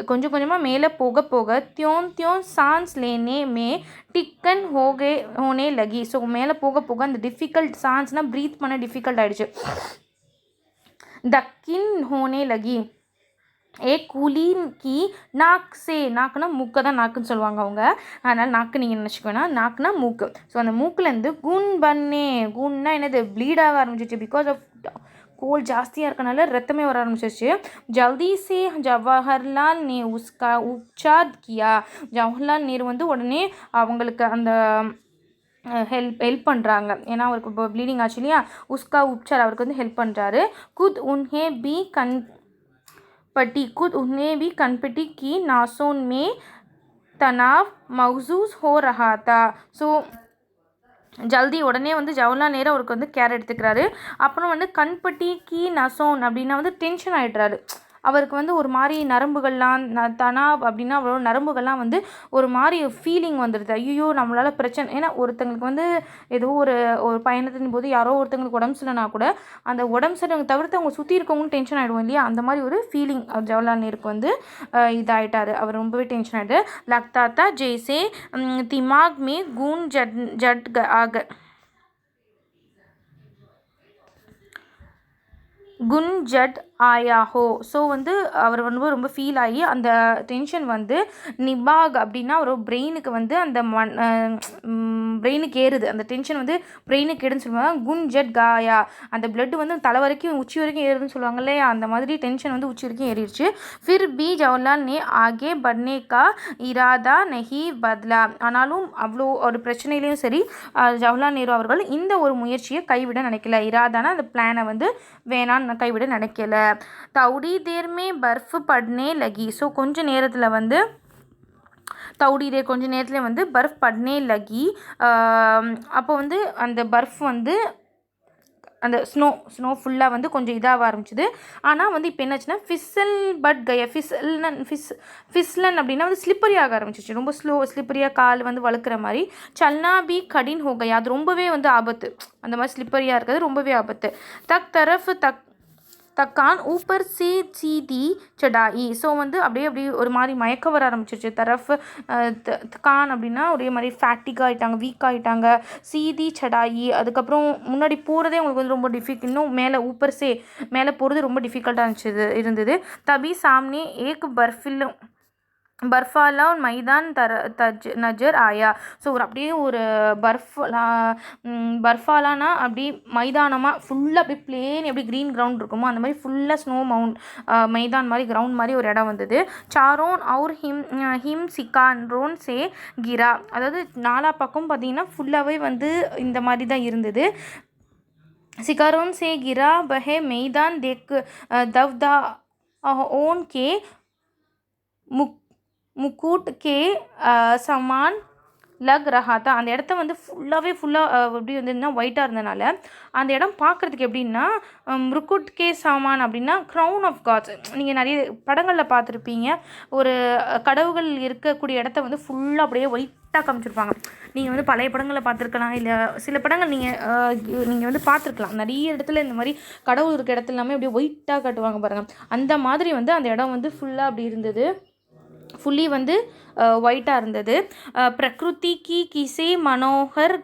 கொஞ்சம் கொஞ்சமாக மேலே போக போக தியோன் சான்ஸ் லேனே மே டிக்கன் ஹோனே லகி. ஸோ மேலே போக போக அந்த டிஃபிகல்ட் சான்ஸ்னால் ப்ரீத் பண்ண டிஃபிகல்ட் ஆகிடுச்சு. தக்கின் ஹோனே லகி. கூலின் கி நாக் சே. நாக்குனா மூக்கை தான் நாக்குன்னு சொல்லுவாங்க அவங்க, அதனால் நாக்கு நீங்கள் நினச்சிக்கோனா, நாக்குனா மூக்கு. ஸோ அந்த மூக்குலேருந்து குன்னா என்னது ப்ளீட் ஆக ஆரம்பிச்சிச்சு. பிகாஸ் ஆஃப் கோல் ஜாஸ்தியாக இருக்கனால ரத்தமே வர ஆரம்பிச்சிருச்சு. ஜல்தி சே ஜவஹர்லால் நே உஸ்கா உப்சார் கியா. ஜவஹர்லால் நேரு வந்து உடனே அவங்களுக்கு அந்த ஹெல்ப் பண்ணுறாங்க. ஏன்னா அவருக்கு இப்போ ப்ளீடிங் ஆச்சு இல்லையா, உஸ்கா உப்சார் அவருக்கு வந்து ஹெல்ப் பண்ணுறாரு. खुद उन्हें भी कनपटी की नासों में तनाव महसूस हो रहा था. ஸோ ஜல்தி உடனே வந்து ஜவஹர்லால் நேரு அவருக்கு வந்து கேர் எடுத்துக்கிறாரு. அப்புறம் வந்து கண்பட்டி கி நசோன் அப்படின்னா வந்து டென்ஷன் ஆகிடுறாரு. அவருக்கு வந்து ஒரு மாதிரி நரம்புகள்லாம் தனாப் அப்படின்னா அவ்வளோ நரம்புகள்லாம் வந்து ஒரு மாதிரி ஃபீலிங் வந்துடுது. ஐயோ நம்மளால் பிரச்சனை. ஏன்னா ஒருத்தங்களுக்கு வந்து ஏதோ ஒரு பயணத்தின் போது யாரோ ஒருத்தங்களுக்கு உடம்பு சரியில்லைனா கூட அந்த உடம்பு சரியில்லை தவிர்த்து அவங்க சுற்றி இருக்கவங்களும் டென்ஷன் ஆகிடுவோம் இல்லையா, அந்த மாதிரி ஒரு ஃபீலிங் ஜவஹர்லால் நேருக்கு வந்து இதாகிட்டார். அவர் ரொம்பவே டென்ஷன் ஆகிட்டு லக்தாத்தா ஜெய்சே திமாக் மே கூன் ஜட் ஆக குன்ஜட் ஆயாஹோ. ஸோ வந்து அவர் வந்து ரொம்ப ஃபீல் ஆகி அந்த டென்ஷன் வந்து நிபாக் அப்படின்னா ஒரு பிரெயினுக்கு வந்து அந்த பிரெயினுக்கு ஏறுது. அந்த டென்ஷன் வந்து பிரெயினுக்கு ஏறுன்னு சொல்லுவாங்க. குன்ஜட் காயா, அந்த பிளட்டு வந்து தலை வரைக்கும் உச்சி வரைக்கும் ஏறுதுன்னு சொல்லுவாங்க இல்லையா, அந்த மாதிரி டென்ஷன் வந்து உச்சி வரைக்கும் ஏறிடுச்சு. ஃபிர் பி ஜவஹர்லால் நே ஆகே பட்னே கா இராதா நஹி பத்லா. ஆனாலும் அவ்வளோ ஒரு பிரச்சனையிலையும் சரி ஜவஹர்லால் நேரு அவர்கள் இந்த ஒரு முயற்சியை கைவிட நினைக்கல. இராதானா அந்த பிளானை வந்து வேணான்னு கைவிட நினைக்கல. தௌடி தேர் மே பர்ஃப் பட்னே லகி. ஸோ கொஞ்ச நேரத்தில் வந்து கொஞ்ச நேரத்தில் வந்து பர்ஃப் பட்னே லகி. அப்போ வந்து அந்த பர்ஃப் வந்து அந்த ஸ்னோ ஃபுல்லாக வந்து கொஞ்சம் இதாக ஆரம்பிச்சுது. ஆனால் வந்து இப்போ என்னாச்சுன்னா ஃபிஸ்லன் அப்படின்னா வந்து ஸ்லிப்பரி ஆக ஆரம்பிச்சிச்சு. ரொம்ப ஸ்லிப்பரியாக கால் வந்து வழுக்கிற மாதிரி. சல்னா பி கடின் ஹோகையா, அது ரொம்பவே வந்து ஆபத்து. அந்த மாதிரி ஸ்லிப்பரியாக இருக்கிறது ரொம்பவே ஆபத்து. தக்கான் ஊப்பர் சீதி சடாயி. ஸோ வந்து அப்படியே ஒரு மாதிரி மயக்கம் வர ஆரம்பிச்சிருச்சு. கான் அப்படின்னா ஒரே மாதிரி ஃபேட்டிக் ஆகிட்டாங்க, வீக் ஆகிட்டாங்க. சீதி சடாயி, அதுக்கப்புறம் முன்னாடி போகிறதே உங்களுக்கு வந்து ரொம்ப இன்னும் மேலே மேலே போகிறது ரொம்ப டிஃபிகல்ட்டாக இருந்தது. தபி சாம்னே ஏக் பர்ஃபாலா மைதான் நஜர் ஆயா. ஸோ அப்படியே ஒரு பர்ஃபாலானா அப்படி மைதானமாக ஃபுல்லாக அப்படியே பிளேன் எப்படி க்ரீன் கிரவுண்ட் இருக்குமோ அந்த மாதிரி ஃபுல்லாக ஸ்னோ மைதான் மாதிரி கிரவுண்ட் மாதிரி ஒரு இடம் வந்தது. சாரோன் அவுர் ஹிம் சிகான் ரோன் சே கிரா. அதாவது நாலா பக்கம் பார்த்தீங்கன்னா ஃபுல்லாகவே வந்து இந்த மாதிரி தான் இருந்தது. शिकारों से गिरा वह मैदान देख दवदा ओन के मुकुट के समान லக் ரஹாத்தா. அந்த இடத்த வந்து ஃபுல்லாக எப்படி வந்துன்னா ஒயிட்டாக இருந்தனால அந்த இடம் பார்க்குறதுக்கு எப்படின்னா முருக்குட் கே சாமான் அப்படின்னா க்ரௌன் ஆஃப் காட்ஸ். நீங்கள் நிறைய படங்களில் பார்த்துருப்பீங்க, ஒரு கடவுள்கள் இருக்கக்கூடிய இடத்த வந்து ஃபுல்லாக அப்படியே ஒயிட்டாக காமிச்சிருப்பாங்க. நீங்கள் வந்து பழைய படங்களில் பார்த்துருக்கலாம், இல்லை சில படங்கள் நீங்கள் வந்து பார்த்துருக்கலாம். நிறைய இடத்துல இந்த மாதிரி கடவுள் இருக்க இடத்துல எல்லாமே அப்படியே ஒயிட்டாக காட்டுவாங்க பாருங்கள். அந்த மாதிரி வந்து அந்த இடம் வந்து ஃபுல்லாக அப்படி இருந்தது, ஃபுல்லி வந்து ஒயிட்டாக இருந்தது. பிரகிருதி கி கிசே மனோகர்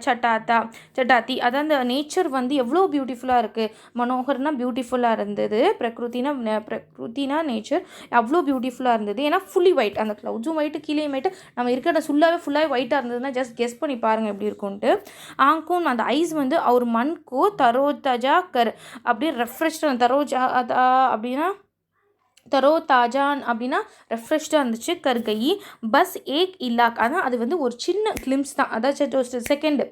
சட்டாத்தி, அதாவது அந்த நேச்சர் வந்து எவ்வளோ பியூட்டிஃபுல்லாக இருக்குது. மனோகர்னால் பியூட்டிஃபுல்லாக இருந்தது, பிரகிருத்தினா நேச்சர் அவ்வளோ பியூட்டிஃபுல்லாக இருந்தது. ஏன்னா ஃபுல்லி ஒயிட், அந்த க்ளவுட்ஸும் ஒயிட்டு கீழே ஒயிட்டு, நம்ம இருக்கிற ஃபுல்லாகவே ஒயிட்டாக இருந்ததுன்னா ஜஸ்ட் கெஸ் பண்ணி பாருங்கள் எப்படி இருக்கும்ன்ட்டு. ஆங்கூன் அந்த ஐஸ் வந்து அவர் மண்கோ தரோதஜா கர் அப்படியே ரெஃப்ரெஷ்டாக, அப்படின்னா தரோ தாஜான் அப்படின்னா ரெஃப்ரெஷ்டாக இருந்துச்சு. கர்கை பஸ் ஏக் இல்லாக், அதான் அது வந்து ஒரு சின்ன கிளிம்ஸ் தான், அதாச்சும் செகண்டு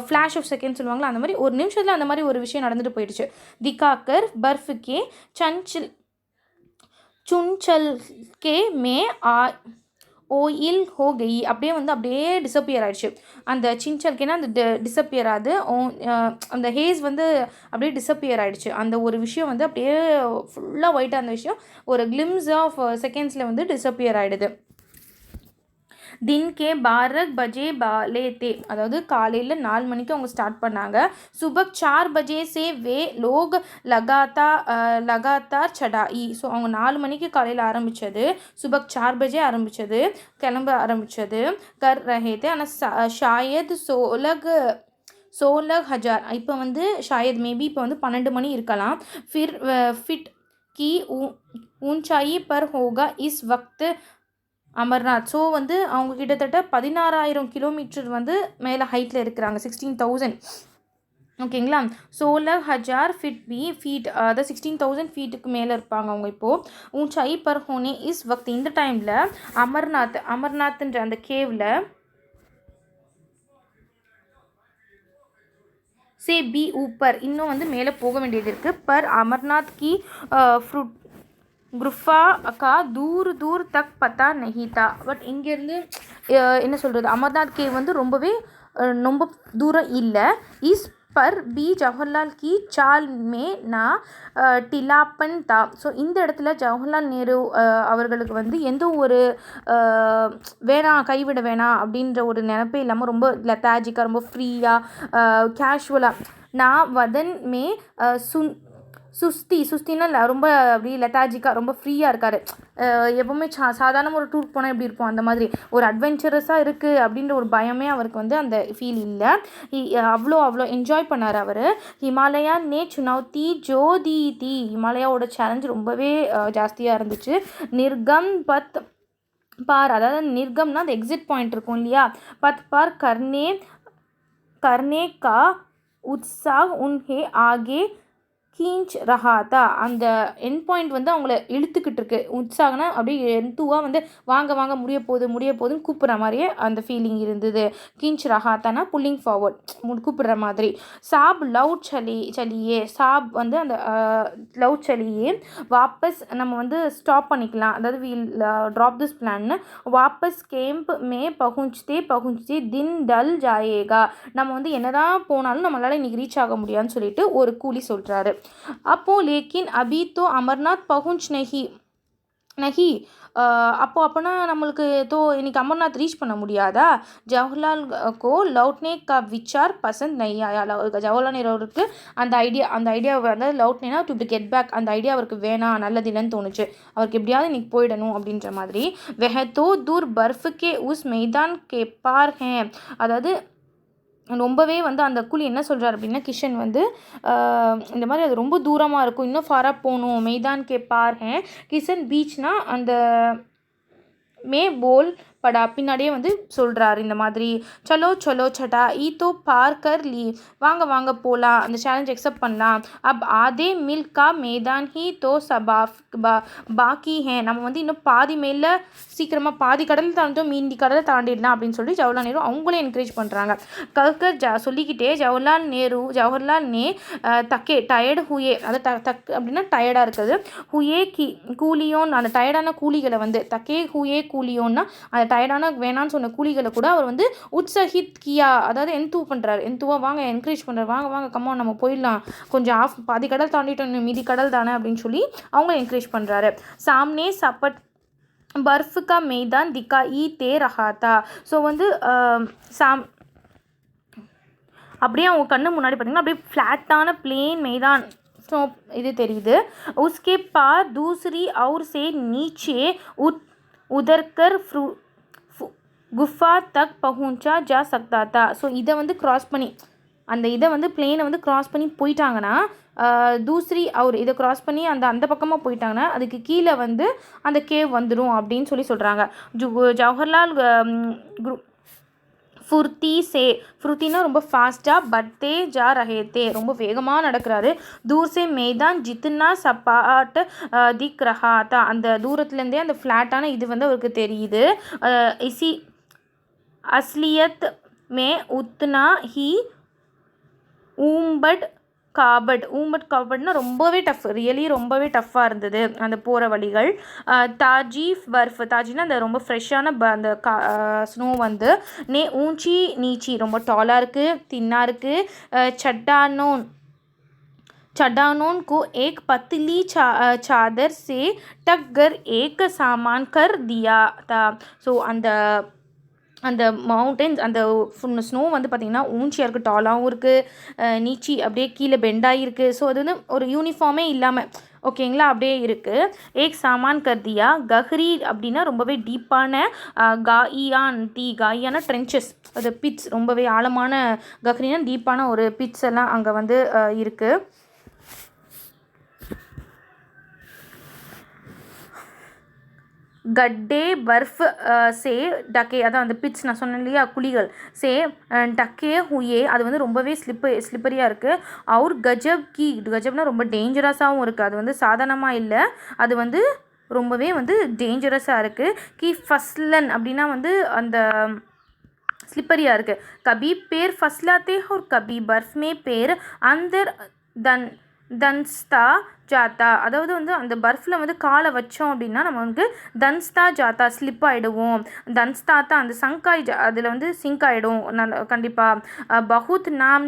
ஃப்ளாஷ் ஆஃப் செகண்ட் சொல்லுவாங்களா, அந்த மாதிரி ஒரு நிமிஷத்தில் அந்த மாதிரி ஒரு விஷயம் நடந்துட்டு போயிடுச்சு. திகாக்கர் பர்ஃப் கே சுன்சல் கே மே ஓயில் ஹோ கெய், அப்படியே டிஸப்பியர் ஆகிடுச்சு. அந்த சின்சல்கேனா அந்த டிஸப்பியர் ஆகுது, அந்த ஹேஸ் வந்து அப்படியே டிஸப்பியர் ஆகிடுச்சு. அந்த ஒரு விஷயம் வந்து அப்படியே ஃபுல்லாக ஒயிட்டாக அந்த விஷயம் ஒரு கிளிம்ஸ் ஆஃப் செகண்ட்ஸில் வந்து டிஸப்பியர் ஆகிடுது. தின் கே 12 பஜே லேத்தே, அதாவது காலையில் 4 மணிக்கு அவங்க ஸ்டார்ட் பண்ணாங்க. சுபக் 4 பஜே சே வே லோக் லகாத்தார் சடாயி. ஸோ அவங்க 4 மணிக்கு காலையில் ஆரம்பித்தது, சுபக் 4 பஜே ஆரம்பித்தது, கிளம்ப ஆரம்பித்தது. கர் ரஹேத்தே, ஆனால் ஷாயத் 16,000, இப்போ வந்து ஷாயத் மேபி இப்போ வந்து 12 மணி இருக்கலாம். Fit Ki ஊஞ்சாயி per Hoga is வக்த் Amarnath. So வந்து அவங்க கிட்டத்தட்ட 16,000 கிலோமீட்டர் வந்து மேலே ஹைட்டில் இருக்கிறாங்க, 16,000. ஓகேங்களா, 16,000 ஃபீட், அதாவது 16,000 ஃபீட்டுக்கு மேலே இருப்பாங்க அவங்க இப்போது. ஊஞ்சாயி பர் ஹோனே இஸ் வக்த், இந்த டைமில் அமர்நாத்ன்ற அந்த கேவில் சே பி ஊப்பர், இன்னும் வந்து மேலே போக வேண்டியது இருக்குது. பர் அமர்நாத் கி குஃபா கா தூர் தக் பத்தா நஹிதா. பட் இங்கேருந்து என்ன சொல்கிறது, அமர்நாத் கேவ் வந்து ரொம்ப தூரம் இல்லை. இஸ் பர் பி ஜவஹர்லால் கி சால் மே நா டிலாப்பன் தா. ஸோ இந்த இடத்துல ஜவஹர்லால் நேரு அவர்களுக்கு வந்து எந்த ஒரு கைவிட வேணாம் அப்படின்ற ஒரு நினைப்பே இல்லாமல் ரொம்ப லெத்தாஜிக்காக, ரொம்ப ஃப்ரீயாக, கேஷுவலாக, நான் வதன் மே சுஸ்தின்னா ரொம்ப அப்படி லெத்தாஜிக்காக ரொம்ப ஃப்ரீயாக இருக்கார். எப்போவுமே சாதாரண ஒரு டூர் போனால் எப்படி இருப்போம் அந்த மாதிரி ஒரு அட்வென்ச்சரஸாக இருக்குது அப்படின்ற ஒரு பயமே அவருக்கு வந்து அந்த ஃபீல் இல்லை. அவ்வளோ என்ஜாய் பண்ணார் அவர். ஹிமாலயா நே சுனௌத்தி ஜோதி, ஹிமாலயாவோட சேலஞ்ச் ரொம்பவே ஜாஸ்தியாக இருந்துச்சு. நிர்கம் பத் பார், அதாவது நிர்கம்னா அந்த எக்ஸிட் பாயிண்ட் இருக்கும் இல்லையா, பத் பார் கர்னே கா உத்சாக் உன்ஹே ஆகே கீஞ்ச் ரஹாத்தா. அந்த என் பாயிண்ட் வந்து அவங்கள இழுத்துக்கிட்டு இருக்கு. உற்சாகனா அப்படியே எந்தூவாக வந்து வாங்க முடிய போகுதுன்னு கூப்பிட்ற மாதிரியே அந்த ஃபீலிங் இருந்தது. கீஞ்ச் ரஹாத்தானா புல்லிங் ஃபார்வர்ட், கூப்பிடுற மாதிரி. சாப் லவுட் சலியே, சாப் வந்து அந்த லவுட் சலியே வாபஸ் நம்ம வந்து ஸ்டாப் பண்ணிக்கலாம், அதாவது வீல் ட்ராப் திஸ் பிளான். வாபஸ் கேம்ப் மே பகுஞ்சுதே தின் டல் ஜாயேகா. நம்ம வந்து என்னதான் போனாலும் நம்மளால் இன்றைக்கி ரீச் ஆக முடியாதுன்னு சொல்லிட்டு ஒரு கூலி சொல்கிறாரு. அப்போது லேக்கின் அபி தோ அமர்நாத் பகுஞ்ச் நஹி, அப்போனா நம்மளுக்கு இன்னைக்கு அமர்நாத் ரீச் பண்ண முடியாதா. ஜவஹர்லால் கோ லவுட்னே கா விச்சார் பசந்த் நஹி ஆயா. ஜவஹர்லால் நேருவுக்கு அந்த ஐடியா வந்து லவுட்னேனா டு கெட் பேக், அந்த ஐடியா அவருக்கு வேணாம், நல்லதில்லைன்னு தோணுச்சு. அவருக்கு எப்படியாவது இன்னைக்கு போயிடணும் அப்படின்ற மாதிரி. வெஹ தோ தூர் பர்ஃப் கே உஸ் மைதான் கே பார் ஹே, அதாவது ரொம்பவே வந்து அந்த கூலி என்ன சொல்கிறார் அப்படின்னா, கிஷன் வந்து இந்த மாதிரி அது ரொம்ப தூரமாக இருக்கும், இன்னும் ஃபாராக போகணும். மெய்தான் கே பார் ஹே, கிஷன் பீச்னா அந்த மே போல் படா பின்னாடியே வந்து சொல்கிறாரு இந்த மாதிரி சலோ சலோ சட்டா ஈ தோ பார் கர் லீ, வாங்க வாங்க போகலாம், அந்த சேலஞ்ச் அக்செப்ட் பண்ணலாம். ஆதே மில் கா மேதான் ஹி தோ சபா பாக்கி ஹே, நம்ம வந்து இன்னும் பாதி மேல சீக்கிரமாக பாதி கடல் தாண்டிட்டோம், மீதி கடலை தாண்டிடலாம் அப்படின்னு சொல்லி ஜவஹர்லால் நேரு அவங்களே என்கரேஜ் பண்ணுறாங்க. கற்கர் சொல்லிக்கிட்டே ஜவஹர்லால் நே தக்கே டயர்டு ஹுயே, அது தக் அப்படின்னா டயர்டாக இருக்குது, ஹுயே கூலியோன் அந்த டயர்டான கூலிகளை வந்து தக்கே ஹுயே கூலியோன்னா அந்த டயர்டான வேணான்னு சொன்ன கூலிகளை கூட அவர் வந்து உத்சஹித் கியா, அதாவது பண்ணுறாரு, என்துவா வாங்க என்கரேஜ் பண்ணுறாரு, வாங்க வாங்க கம்மா நம்ம போயிடலாம், கொஞ்சம் பாதி கடல் தாண்டிட்டோம், மீதி கடல் தானே அப்படின்னு சொல்லி அவங்க என்கரேஜ் பண்ணுறாரு. சாம்னே சப்பட் பர்ஃப் கா மைதான் திகாயி தே ரஹா தா. ஸோ வந்து அப்படியே அவங்க கண்ணு முன்னாடி பார்த்தீங்கன்னா அப்படியே ஃப்ளாட்டான பிளேன் மைதான் ஸோ இது தெரியுது. உஸ்கே பார் தூசரி और से नीचे उतरकर गुफा तक पहुंचा जा सकता था. ஸோ இதை வந்து கிராஸ் பண்ணி அந்த இதை வந்து பிளேனை வந்து கிராஸ் பண்ணி போயிட்டாங்கன்னா தூசரி அவர் இதை கிராஸ் பண்ணி அந்த பக்கமாக போயிட்டாங்கன்னா அதுக்கு கீழே வந்து அந்த கேவ் வந்துடும் அப்படின்னு சொல்கிறாங்க. ஜவஹர்லால் ஃபுர்த்தினா ரொம்ப ஃபாஸ்ட்டாக பட்டே ஜா ரஹேத்தே, ரொம்ப வேகமாக நடக்கிறாரு. தூர்சே மேதான் ஜித்னா சப்பாட் திக் ரஹா தா, அந்த தூரத்துலேருந்தே அந்த ஃப்ளாட்டான இது வந்து அவருக்கு தெரியுது. இசி அஸ்லியத் மே உத்னா ஹி ஊம்பட் காபட்னா ரொம்பவே டஃப், ரியலி ரொம்பவே டஃப்பாக இருந்தது அந்த போகிற வழிகள். தாஜினா அந்த ரொம்ப ஃப்ரெஷ்ஷான அந்த ஸ்னோ வந்து நீச்சி ரொம்ப டாலாக இருக்குது, தின்னாக இருக்குது. चड्डानों को एक पतली चादर से ढक कर एक सामान कर दिया था. ஸோ அந்த மவுண்டன்ஸ் அந்த ஸ்னோ வந்து பார்த்திங்கன்னா ஊஞ்சியாக இருக்குது, டாலாகவும் இருக்குது, நீச்சி அப்படியே கீழே பெண்டாகி இருக்குது. ஸோ அது வந்து ஒரு யூனிஃபார்மே இல்லாமல் ஓகேங்களா அப்படியே இருக்குது. ஏக் சாமான் கர்தியா கஹ்ரி அப்படின்னா ரொம்பவே டீப்பான காயியான ட்ரென்ச்சஸ், அது பிட்ஸ், ரொம்பவே ஆழமான கஹ்ரினா டீப்பான ஒரு பிட்ஸ் எல்லாம் அங்கே வந்து இருக்குது. கட்டே பர்ஃப் சே டக்கே, அதான் அந்த பிட்ஸ் நான் சொன்னேன் இல்லையா குழிகள், சே டக்கே ஹுயே, அது வந்து ரொம்பவே ஸ்லிப்பரியாக இருக்குது. அவர் கஜப்னா ரொம்ப டேஞ்சரஸாகவும் இருக்குது, அது வந்து சாதாரணமாக இல்லை, அது வந்து ரொம்பவே வந்து டேஞ்சரஸாக இருக்குது. ஃபஸ்லன் அப்படின்னா வந்து அந்த ஸ்லிப்பரியாக இருக்குது. கபி பேர் ஃபஸ்லாத்தே और கபி பர்ஃப் மே பேர் அந்தர் தன்ஸ்தா ஜாத்தா, அதாவது வந்து அந்த பர்ஃபில் வந்து காலை வச்சோம் அப்படின்னா நம்ம வந்து தன்ஸ்தா ஜாத்தா ஸ்லிப் ஆகிடுவோம், தன்ஸ்தாத்தா அந்த அதில் வந்து சிங்க் ஆகிடும் நல்ல கண்டிப்பாக. பகுத் நாம்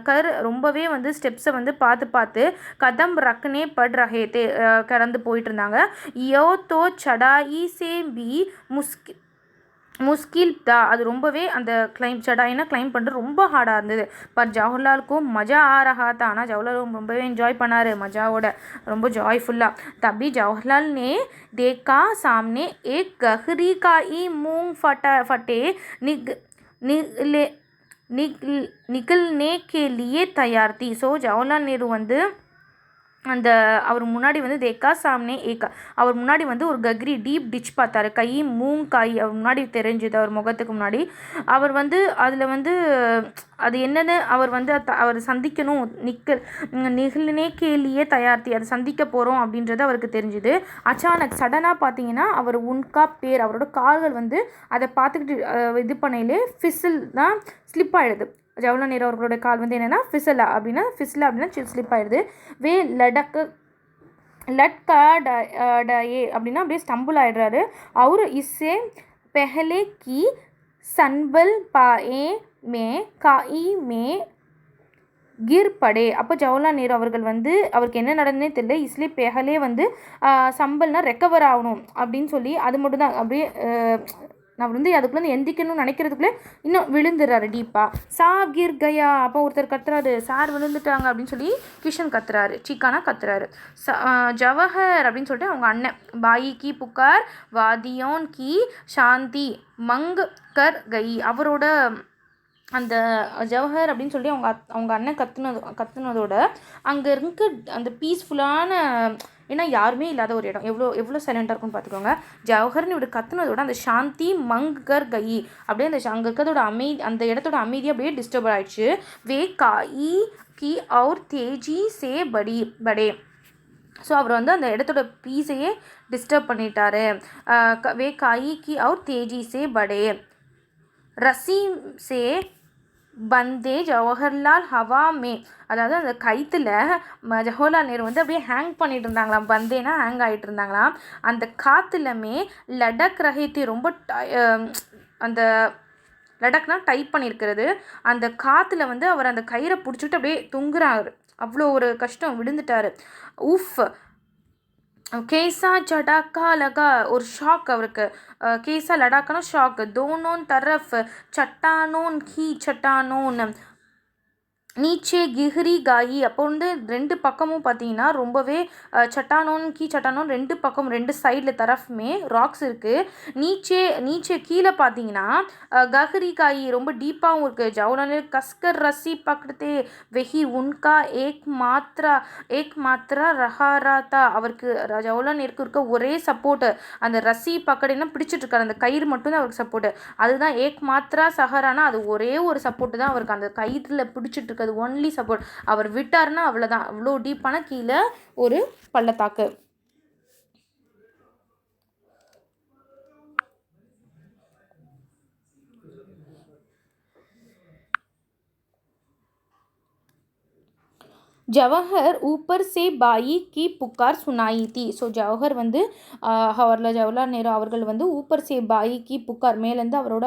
கர் ரொம்பவே வந்து ஸ்டெப்ஸை வந்து பார்த்து கதம் ரக்னே பட் ரஹேத்தே கடந்து போயிட்டு இருந்தாங்க. யோ தோ சடாயி சே பி முஸ்கில் தான், அது ரொம்பவே அந்த சடாயினா கிளைம் பண்ணுறது ரொம்ப ஹார்டாக இருந்தது. பட் ஜவஹர்லாலுக்கும் மஜா ரஹா தான், ஆனால் ஜவஹர்லால் ரொம்பவே என்ஜாய் பண்ணார் மஜாவோட, ரொம்ப ஜாய்ஃபுல்லாக. தபி ஜவஹர்லால் நே தேக்கா சாம்னே ஏக் கஹ்ரி காயி மூங் ஃபட்டே நிகழ்னே கே லியே தயார் தி. ஸோ ஜவஹர்லால் நேரு வந்து அந்த அவர் முன்னாடி வந்து தேக்கா சாம்னே அவர் முன்னாடி வந்து ஒரு கக்ரி டீப் டிச் பார்த்தாரு, மூங்காய் அவர் முன்னாடி தெரிஞ்சுது, அவர் முகத்துக்கு முன்னாடி. அவர் வந்து அதில் வந்து அது என்னென்னு அவர் வந்து அவர் சந்திக்கணும், நிகழ்னே கேலியே தயார்த்தி, அதை சந்திக்க போகிறோம் அப்படின்றது அவருக்கு தெரிஞ்சுது. அச்சானக் சடனாக பார்த்தீங்கன்னா அவர் பேர் அவரோட கால்கள் வந்து அதை பார்த்துக்கிட்டு இது பண்ணையிலே ஃபிசில் தான் ஸ்லிப் ஆகிடுது. ஜவஹர்லால் நேரு அவர்களோட கால் வந்து என்னென்னா ஃபிசலா அப்படின்னா ஸ்லிப் ஆகிடுது. லட்கா டயே அப்படின்னா அப்படியே ஸ்டம்பிள் ஆகிடுறாரு. அவர் இஸ்ஸே பெஹலே கி சன்பல் பாயே மே காயி மே கிர் படே. அப்போ ஜவஹர்லால் நேரு அவர்கள் வந்து அவருக்கு என்ன நடந்ததுனே தெரியல, இஸ்லே பெஹலே வந்து சம்பல்னால் ரெக்கவர் ஆகணும் அப்படின்னு சொல்லி அது மட்டும் தான் அப்படியே நான் வந்து அதுக்குள்ளே எந்திக்கணும்னு நினைக்கிறதுக்குள்ளே இன்னும் விழுந்துடுறாரு டீப்பாக. கிர் கயா, அப்போ ஒருத்தர் கத்துறாரு, சார் விழுந்துட்டாங்க அப்படின்னு சொல்லி கிஷன் கத்துறாரு, சீக்கானா கத்துறாரு. ஜவஹர் அப்படின்னு சொல்லிட்டு அவங்க அண்ணன் பாயி கி புகார் வாதியோன் கி சாந்தி மங் கர் கை, அவரோட அந்த ஜவஹர் அப்படின்னு சொல்லி அவங்க அண்ணன் கத்துனதோட அங்கே இருக்க அந்த பீஸ்ஃபுல்லான ஏன்னா யாருமே இல்லாத ஒரு இடம், எவ்வளோ எவ்வளோ சைலண்டாக இருக்கும்னு பார்த்துக்கோங்க. ஜவஹர்னு இப்படி கத்துனதோட அந்த சாந்தி மங்கர் கயி அப்படியே அங்கே இருக்கிறதோட அந்த இடத்தோட அமைதி அப்படியே டிஸ்டர்ப் ஆயிடுச்சு. வே காயி கி அவுர் தேஜி சே படே. ஸோ அவர் வந்து அந்த இடத்தோட பீஸையே டிஸ்டர்ப் பண்ணிட்டாரு. வே காயி கி அவுர் தேஜி சே படே ரசி சே பந்தே ஜவஹர்லால் ஹவா மே. அதாவது அந்த கைத்தில் ஜவஹர்லால் நேரு வந்து அப்படியே ஹேங் பண்ணிட்டு இருந்தாங்களாம். பந்தேனா ஹேங் ஆகிட்டு இருந்தாங்களாம். அந்த காற்றுலமே லடக் ரஹேத்தி ரொம்ப அந்த லடக்னா டைப் பண்ணியிருக்கிறது. அந்த காற்றுல வந்து அவர் அந்த கயிறை பிடிச்சிட்டு அப்படியே தொங்குறாரு. அவ்வளோ ஒரு கஷ்டம், விழுந்துட்டார். உஃப் கேசா ஜடாக்கா லகா, ஒரு ஷாக் அவருக்கு. கேசா லடாக்கான ஷாக். தோனோன் தரஃப் சட்டானோன் ஹி சட்டானோன் நீச்சே கிஹ்ரி காயி. அப்போ வந்து ரெண்டு பக்கமும் பார்த்தீங்கன்னா ரொம்பவே சட்டானோன் ரெண்டு பக்கம் ரெண்டு சைடில் தரஃப்மே ராக்ஸ் இருக்குது. நீச்சே கீழே பார்த்தீங்கன்னா கஹ்ரி காயி ரொம்ப டீப்பாகவும் இருக்குது. ஜவஹர்லால் கஸ்கர் ரசி பக்கத்தே வெஹி உன்கா ஏக் மாத்ரா ரஹாராத்தா. அவருக்கு ஜவஹர்லால் நேருக்கு இருக்க ஒரே சப்போர்ட்டு அந்த ரசி பக்கடைனா பிடிச்சிட்டு இருக்காரு. அந்த கயிறு மட்டும்தான் அவருக்கு சப்போர்ட்டு. அதுதான் ஏக் மாத்ரா சஹரானா, அது ஒரே ஒரு சப்போர்ட்டு தான் அவருக்கு. அந்த கயிறில் பிடிச்சிட்டு இருக்கு, அது ஒன்லி சப்போர்ட். அவர் விட்டார்னா அவ்வளோதான், அவ்வளோ டீப்பான கீழே ஒரு பள்ளத்தாக்கு. ஜவஹர் ஊப்பர் சே பாயி கி புகார் சுனாயி தி. ஸோ ஜவஹர் வந்து ஜவஹர்லால் நேரு அவர்கள் வந்து ஊப்பர் சே பாயி கி புகார், மேலேருந்து அவரோட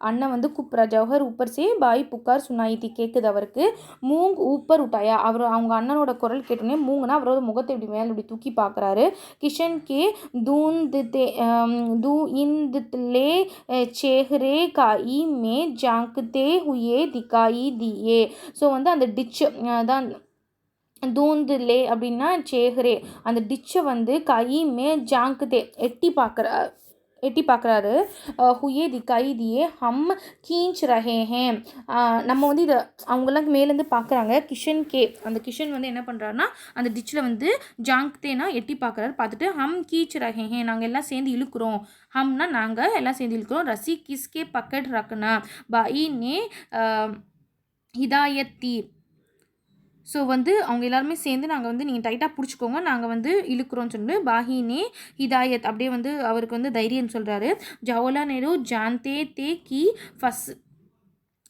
அண்ணன் வந்து கூப்பிட்றா. ஜவஹர் ஊப்பர் சே பாய் புகார் சுனாயி தி கேட்குது அவருக்கு. மூங் ஊப்பர் உட்டாயா, அவங்க அண்ணனோட குரல் கேட்டோன்னே மூங்குனா அவரோட முகத்தை இப்படி மேலே இப்படி தூக்கி பார்க்குறாரு. கிஷன் கே தூஇந்துலே சேஹ்ரே காயி மே ஜாங்க்தே ஹுயே திகாயி தியே. ஸோ வந்து அந்த டிச்சு தான் தூந்துலே அப்படின்னா சேஹ்ரே, அந்த டிச்சை வந்து காயி மே ஜாங்க்தே எட்டி பார்க்குறாரு. ஹுயே திகாயி தியே ஹம் கீஞ்ச் ரஹே ஹே. நம்ம வந்து இதை அவங்கெல்லாம் மேலேருந்து பார்க்குறாங்க. அந்த கிஷன் வந்து என்ன பண்ணுறாருன்னா அந்த டிச்சில் வந்து ஜாங்க்தேனா எட்டி பார்க்குறாரு. பார்த்துட்டு ஹம் கீச் ரஹே ஹே, நாங்கள் எல்லாம் சேர்ந்து இழுக்கிறோம். ஹம்னா நாங்கள் எல்லாம் சேர்ந்து இழுக்கிறோம். ரசி கிஸ்கே பக்கெட் ரக்குனா பாயி நே ஹிதாயத் தி. ஸோ வந்து அவங்க எல்லாருமே சேர்ந்து நாங்கள் வந்து நீங்கள் டைட்டாக பிடிச்சிக்கோங்க, நாங்கள் வந்து இழுக்கிறோன்னு சொல்லிட்டு பாஹினே ஹிதாயத் அப்படியே வந்து அவருக்கு வந்து தைரியம் சொல்கிறாரு. ஜவஹர்லால் நேரு ஜான்தே தே கி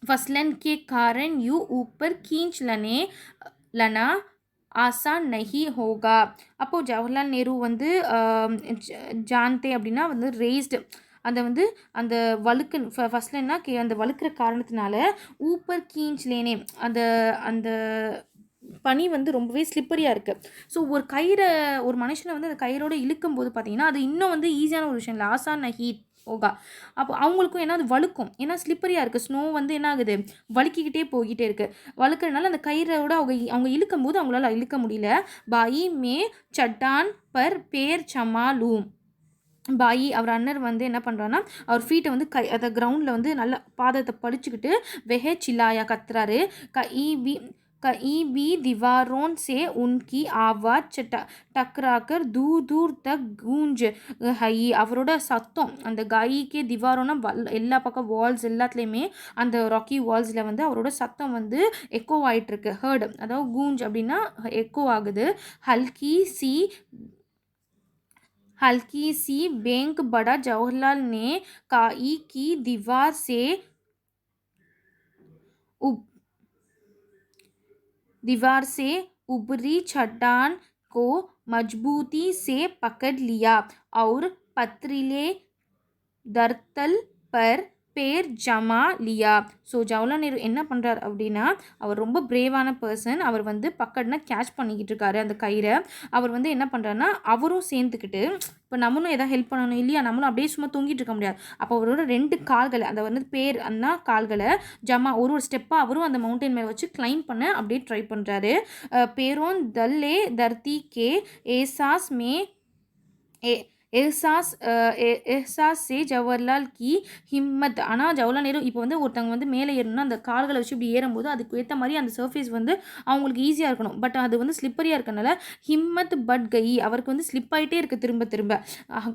ஃபஸ்லன் கே காரன் யூ ஊப்பர் கீஞ்ச் லனா ஆசான் நஹி ஹோகா. அப்போது ஜவஹர்லால் நேரு வந்து ஜான்தே அப்படின்னா வந்து ரேஸ்டு, அந்த வழுக்கு ஃபஸ்ட்லன்னா அந்த வழுக்கிற காரணத்தினால ஊப்பர் கீஞ்ச் லேனே அந்த பனி வந்து ரொம்பவே ஸ்லிப்பரியாக இருக்குது. ஸோ ஒரு மனுஷனை வந்து அந்த கயிறோடு இழுக்கும் போது பார்த்தீங்கன்னா அது இன்னும் வந்து ஈஸியான ஒரு விஷயம் இல்லை. ஆசான் நஹி ஹோகா. அப்போ அவங்களுக்கும் ஏன்னா அது வழுக்கும், ஏன்னா ஸ்லிப்பரியாக இருக்குது. ஸ்னோ வந்து என்ன ஆகுது, வழுக்கிக்கிட்டே போய்கிட்டே இருக்குது. வழுக்கிறதுனால அந்த கயிறோட அவங்க இழுக்கும் போது அவங்களால இழுக்க முடியல. பாயி மே சட்டான் பர் பேர் சமாலூம். பாயி அவர் அண்ணர் வந்து என்ன பண்ணுறான்னா அவர் ஃபீட்டை வந்து அந்த கிரவுண்டில் வந்து நல்லா பாதத்தை படிச்சுக்கிட்டு வெஹே சில்லாயா கத்துறாரு. कहीं भी दीवारों से उनकी आवाज़ टकराकर दूर दूर तक गूंज गई. அவரோட சத்தம் அந்த காயிக்கே திவாரோனா எல்லா பக்கம் வால்ஸ் எல்லாத்துலேயுமே அந்த ராக்கி வால்ஸில் வந்து அவரோட சத்தம் வந்து எக்கோ ஆகிட்டுருக்கு. ஹர்டு அதாவது கூஞ்ச் அப்படின்னா எக்கோ ஆகுது. हल्की सी बेंक बड़ा जवाहरलाल ने काई की दीवार से उभरी चट्टान को मजबूती से पकड़ लिया और पथरीले दरतल पर பேர் ஜமா லியா. ஸோ ஜவஹர்லால் நேரு என்ன பண்ணுறாரு அப்படின்னா அவர் ரொம்ப பிரேவான பர்சன். அவர் வந்து பக்கட்னா கேட்ச் பண்ணிக்கிட்டு இருக்காரு அந்த கயிறை. அவர் வந்து என்ன பண்ணுறாருன்னா அவரும் சேர்ந்துக்கிட்டு இப்போ நம்மளும் எதாவது ஹெல்ப் பண்ணணும் இல்லையா, நம்மளும் அப்படியே சும்மா தூங்கிட்டு இருக்க முடியாது. அப்போ அவரோட 2 கால்களை அந்த வந்து பேர் அண்ணா கால்களை ஜமா ஒரு ஸ்டெப்பாக அவரும் அந்த மவுண்டைன் மேலே வச்சு கிளைம் பண்ண அப்படியே ட்ரை பண்ணுறாரு. பேரோன் தல்லே தர்த்தி கே ஏசாஸ் மே எஹ்சாஸ் சே ஜவஹர்லால் கி ஹிம்மத். ஆனால் ஜவஹர்லால் நேரு இப்போ வந்து ஒருத்தவங்க வந்து மேலே ஏறணும்னா அந்த கால்களை வச்சு இப்படி ஏறும்போது அதுக்கு ஏற்ற மாதிரி அந்த சர்ஃபேஸ் வந்து அவங்களுக்கு ஈஸியாக இருக்கணும். பட் அது வந்து ஸ்லிப்பரியாக இருக்கனால ஹிம்மத் பட் கை, அவருக்கு வந்து ஸ்லிப் ஆகிட்டே இருக்குது திரும்ப திரும்ப.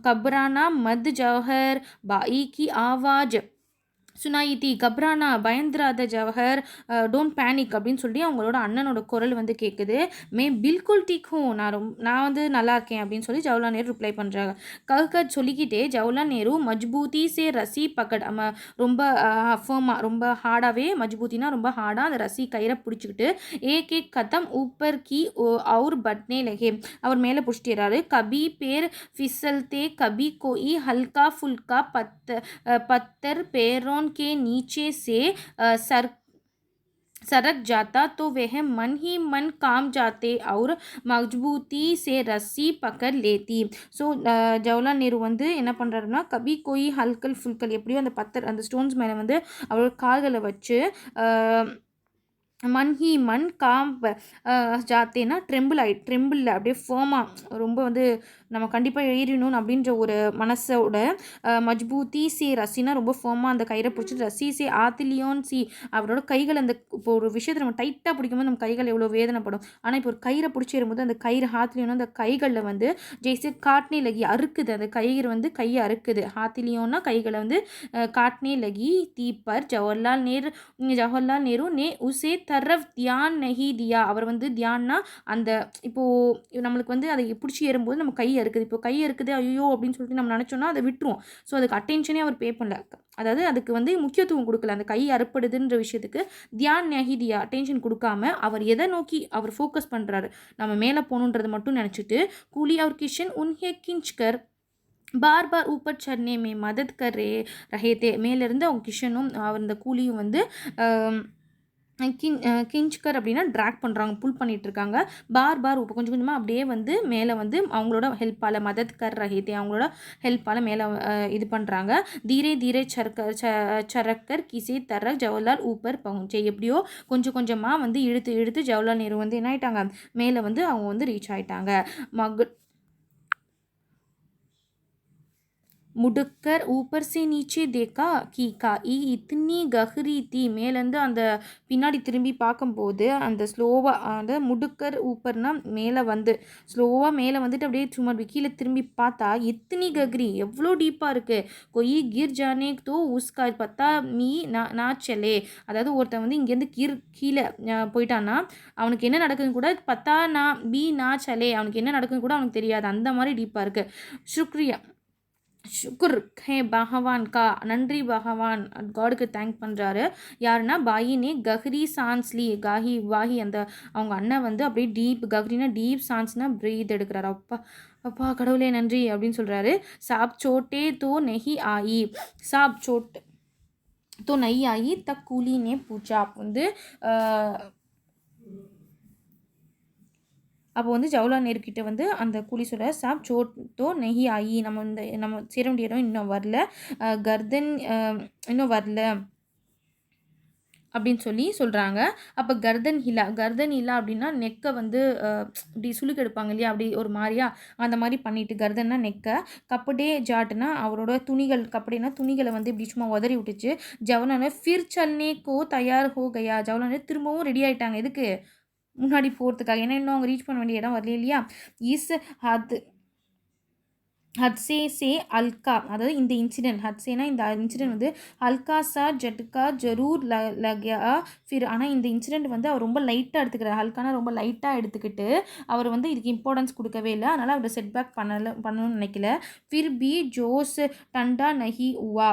கப்ரானா மத் ஜவஹர் பாயி கி ஆவாஜ் சுனாயி தி, கப்ரானா பயந்துராத ஜவஹர், டோன்ட் பேனிக் அப்படின்னு சொல்லி அவங்களோட அண்ணனோட குரல் வந்து கேட்குது. மே பில்குல் டீக் ஹூ, நான் வந்து நல்லா இருக்கேன் அப்படின்னு சொல்லி ஜவஹர்லால் நேரு ரிப்ளை பண்ணுறாங்க. கஹ்கத் சொல்லிக்கிட்டே ஜவஹர்லால் நேரு மஜ்பூத்தி சே ரசி பக்கட், ரொம்ப ஃபர்மாக ரொம்ப ஹார்டாகவே, மஜ்பூத்தினா ரொம்ப ஹார்டாக அந்த ரசி கயிறை பிடிச்சிக்கிட்டு ஏக் ஏக் கதம் ஊப்பர் கி அவுர் பட்னே லகே, அவர் மேலே பிடிச்சிட்டாரு. கபி பேர் ஃபிசல்தே கபி கோயி ஹல்கா ஃபுல்கா पत्थर पैरों के नीचे से सरक जाता तो वह मन ही मन काम जाते और मजबूती से रस्सी पकड़ लेती. ஸோ ஜவஹர்லால் நேரு வந்து என்ன பண்ணுறாருன்னா, கபி கோயி ஹல்கல் ஃபுல்கல், எப்படியோ அந்த பத்தர் அந்த ஸ்டோன்ஸ் மேலே வந்து அவரோட கால்களை வச்சு மன் ஹி மன் காம் ஜாத்தேனா ட்ரெம்பிள் அப்படியே ஃபேமாக ரொம்ப வந்து நம்ம கண்டிப்பாக ஏறிடணும் அப்படின்ற ஒரு மனசோட, மஜ்பூத்தி சி ரசினா ரொம்ப ஃபேமாக அந்த கயிறை பிடிச்சிட்டு, ரசி சி ஆத்திலியோன் சி, அவரோட கைகள் அந்த இப்போ ஒரு விஷயத்தை நம்ம டைட்டாக பிடிக்கும்போது நம்ம கைகள் எவ்வளோ வேதனைப்படும். ஆனால் இப்போ ஒரு கயிறை பிடிச்சி ஏறும்போது அந்த கயிறு ஹாத்திலியோனா அந்த கைகளில் வந்து ஜெய்சே காட்னே லகி, அறுக்குது அந்த கயிறு வந்து கையை அறுக்குது. ஹாத்திலியோனா கைகளை வந்து காட்னே லகி தீப்பர் ஜவஹர்லால் நேரு நே உசே தரஃப் தியான் நஹி தியா, அவர் வந்து தியான்னா அந்த இப்போது நம்மளுக்கு வந்து அதை பிடிச்சி ஏறும்போது நம்ம கை இருக்குது, இப்போ கை இருக்குது ஐயோ அப்படின்னு சொல்லிட்டு நம்ம நினச்சோன்னா அதை விட்டுருவோம். ஸோ அதுக்கு அட்டென்ஷனே அவர் பே பண்ணல, அதாவது அதுக்கு வந்து முக்கியத்துவம் கொடுக்கல. அந்த கை அறுப்படுதுன்ற விஷயத்துக்கு தியான் நஹி தியா அட்டென்ஷன் கொடுக்காம அவர் எதை நோக்கி அவர் ஃபோக்கஸ் பண்ணுறாரு, நம்ம மேலே போகணுன்றது மட்டும் நினச்சிட்டு, கூலி அவர் கிஷன் உன்ஹே கிஞ்ச்கர் பார் பார் ஊப்பர் சர்னே மே மதத் கர் ரஹே தே, மேலேருந்து அவங்க கிஷனும் அவர் இந்த கூலியும் வந்து கிஞ்ச்கர் அப்படின்னா ட்ராக் பண்ணுறாங்க, புல் பண்ணிகிட்ருக்காங்க. பார் இப்போ கொஞ்சம் கொஞ்சமாக அப்படியே வந்து மேலே வந்து அவங்களோட ஹெல்ப்பால், மதத் கர் ரஹேத்தே அவங்களோட ஹெல்ப்பால் மேலே இது பண்ணுறாங்க. தீரே தீரே சரக்கர் கிசே தர ஜவஹர்லால் ஊப்பர் பहुंचे, எப்படியோ கொஞ்சம் கொஞ்சமாக வந்து இழுத்து இழுத்து ஜவஹர்லால் நேரு வந்து என்ன ஆகிட்டாங்க, மேலே வந்து அவங்க வந்து ரீச் ஆகிட்டாங்க. முடுக்கர் ஊப்பர் சே நீச்சே தேக்கா கி காயி இத்தனி கஹ்ரி தீ, மேலேருந்து அந்த பின்னாடி திரும்பி பார்க்கும்போது அந்த ஸ்லோவாக அந்த முடுக்கர் ஊப்பர்னா மேலே வந்து ஸ்லோவாக மேலே வந்துட்டு அப்படியே சும்மா கீழே திரும்பி பார்த்தா இத்தனி கஹ்ரி எவ்வளோ டீப்பாக இருக்குது. கொய் கிர் ஜானே தோ உஸ்கா பத்தா மீ நாச்சலே, அதாவது ஒருத்தன் வந்து இங்கேருந்து கீழே போயிட்டான்னா அவனுக்கு என்ன நடக்குதுன்னு கூட பத்தா நாச்சலே, அவனுக்கு என்ன நடக்குதுன்னு கூட அவனுக்கு தெரியாது, அந்த மாதிரி டீப்பாக இருக்குது. சுக்ரியா சுக்குர் ஹே பகவான் கா, நன்றி பகவான், காடுக்கு தேங்க் பண்ணுறாரு. யாருன்னா பாயினே கஹ்ரி சான்ஸ்லி, வாஹி அந்த அவங்க அண்ணன் வந்து அப்படியே டீப், கஹ்ரினா டீப், சான்ஸ்னால் ப்ரீத் எடுக்கிறாரு. அப்பா கடவுளே நன்றி அப்படின்னு சொல்கிறாரு. சாப் சோட்டே தோ நெஹி ஆயி, சாப் சோட் தோ நெய் ஆயி தக் கூலி நே பூச்சா, வந்து அப்போ வந்து ஜவஹர்லால் நேரு கிட்ட வந்து அந்த கூலி சொல்ல, சாப் சோட்டோ நெஹி ஆயி, நம்ம சேர வேண்டிய இடம் இன்னும் வரல, கர்தன் இன்னும் வரல அப்படின்னு சொல்லி சொல்கிறாங்க. அப்போ கர்தன் ஹிலா அப்படின்னா நெக்கை வந்து இப்படி சுளுக்கு எடுப்பாங்க இல்லையா, அப்படி ஒரு மாதிரியா அந்த மாதிரி பண்ணிட்டு, கர்தன்னா நெக்கை, கப்படே ஜாட்டுனா அவரோட துணிகள், கப்படேனா துணிகளை வந்து இப்படி சும்மா உதறி விட்டுச்சு. ஜவஹர்லால் ஃபிர் சல்னே கோ தயார் ஹோ கயா, ஜவஹர்லால் திரும்பவும் ரெடி ஆகிட்டாங்க. எதுக்கு, முன்னாடி போகிறதுக்காக, ஏன்னா இன்னும் அவங்க ரீச் பண்ண வேண்டிய இடம் வரல இல்லையா. இஸ் ஹத்சே சே அல்கா, அதாவது இந்த இன்சிடென்ட், ஹத்சேனா இந்த இன்சிடென்ட் வந்து அல்கா சா ஜட்கா ஜரூர் லக்யா ஃபிர், ஆனால் இந்த இன்சிடென்ட் வந்து அவர் ரொம்ப லைட்டாக எடுத்துக்கிறார். ஹல்கானா ரொம்ப லைட்டாக எடுத்துக்கிட்டு அவர் வந்து இதுக்கு இம்பார்ட்டன்ஸ் கொடுக்கவே இல்லை, அதனால் அவரை செட்பேக் பண்ணணும்னு நினைக்கல. ஃபிர் பி ஜோஸ் டண்டா நஹி உவா,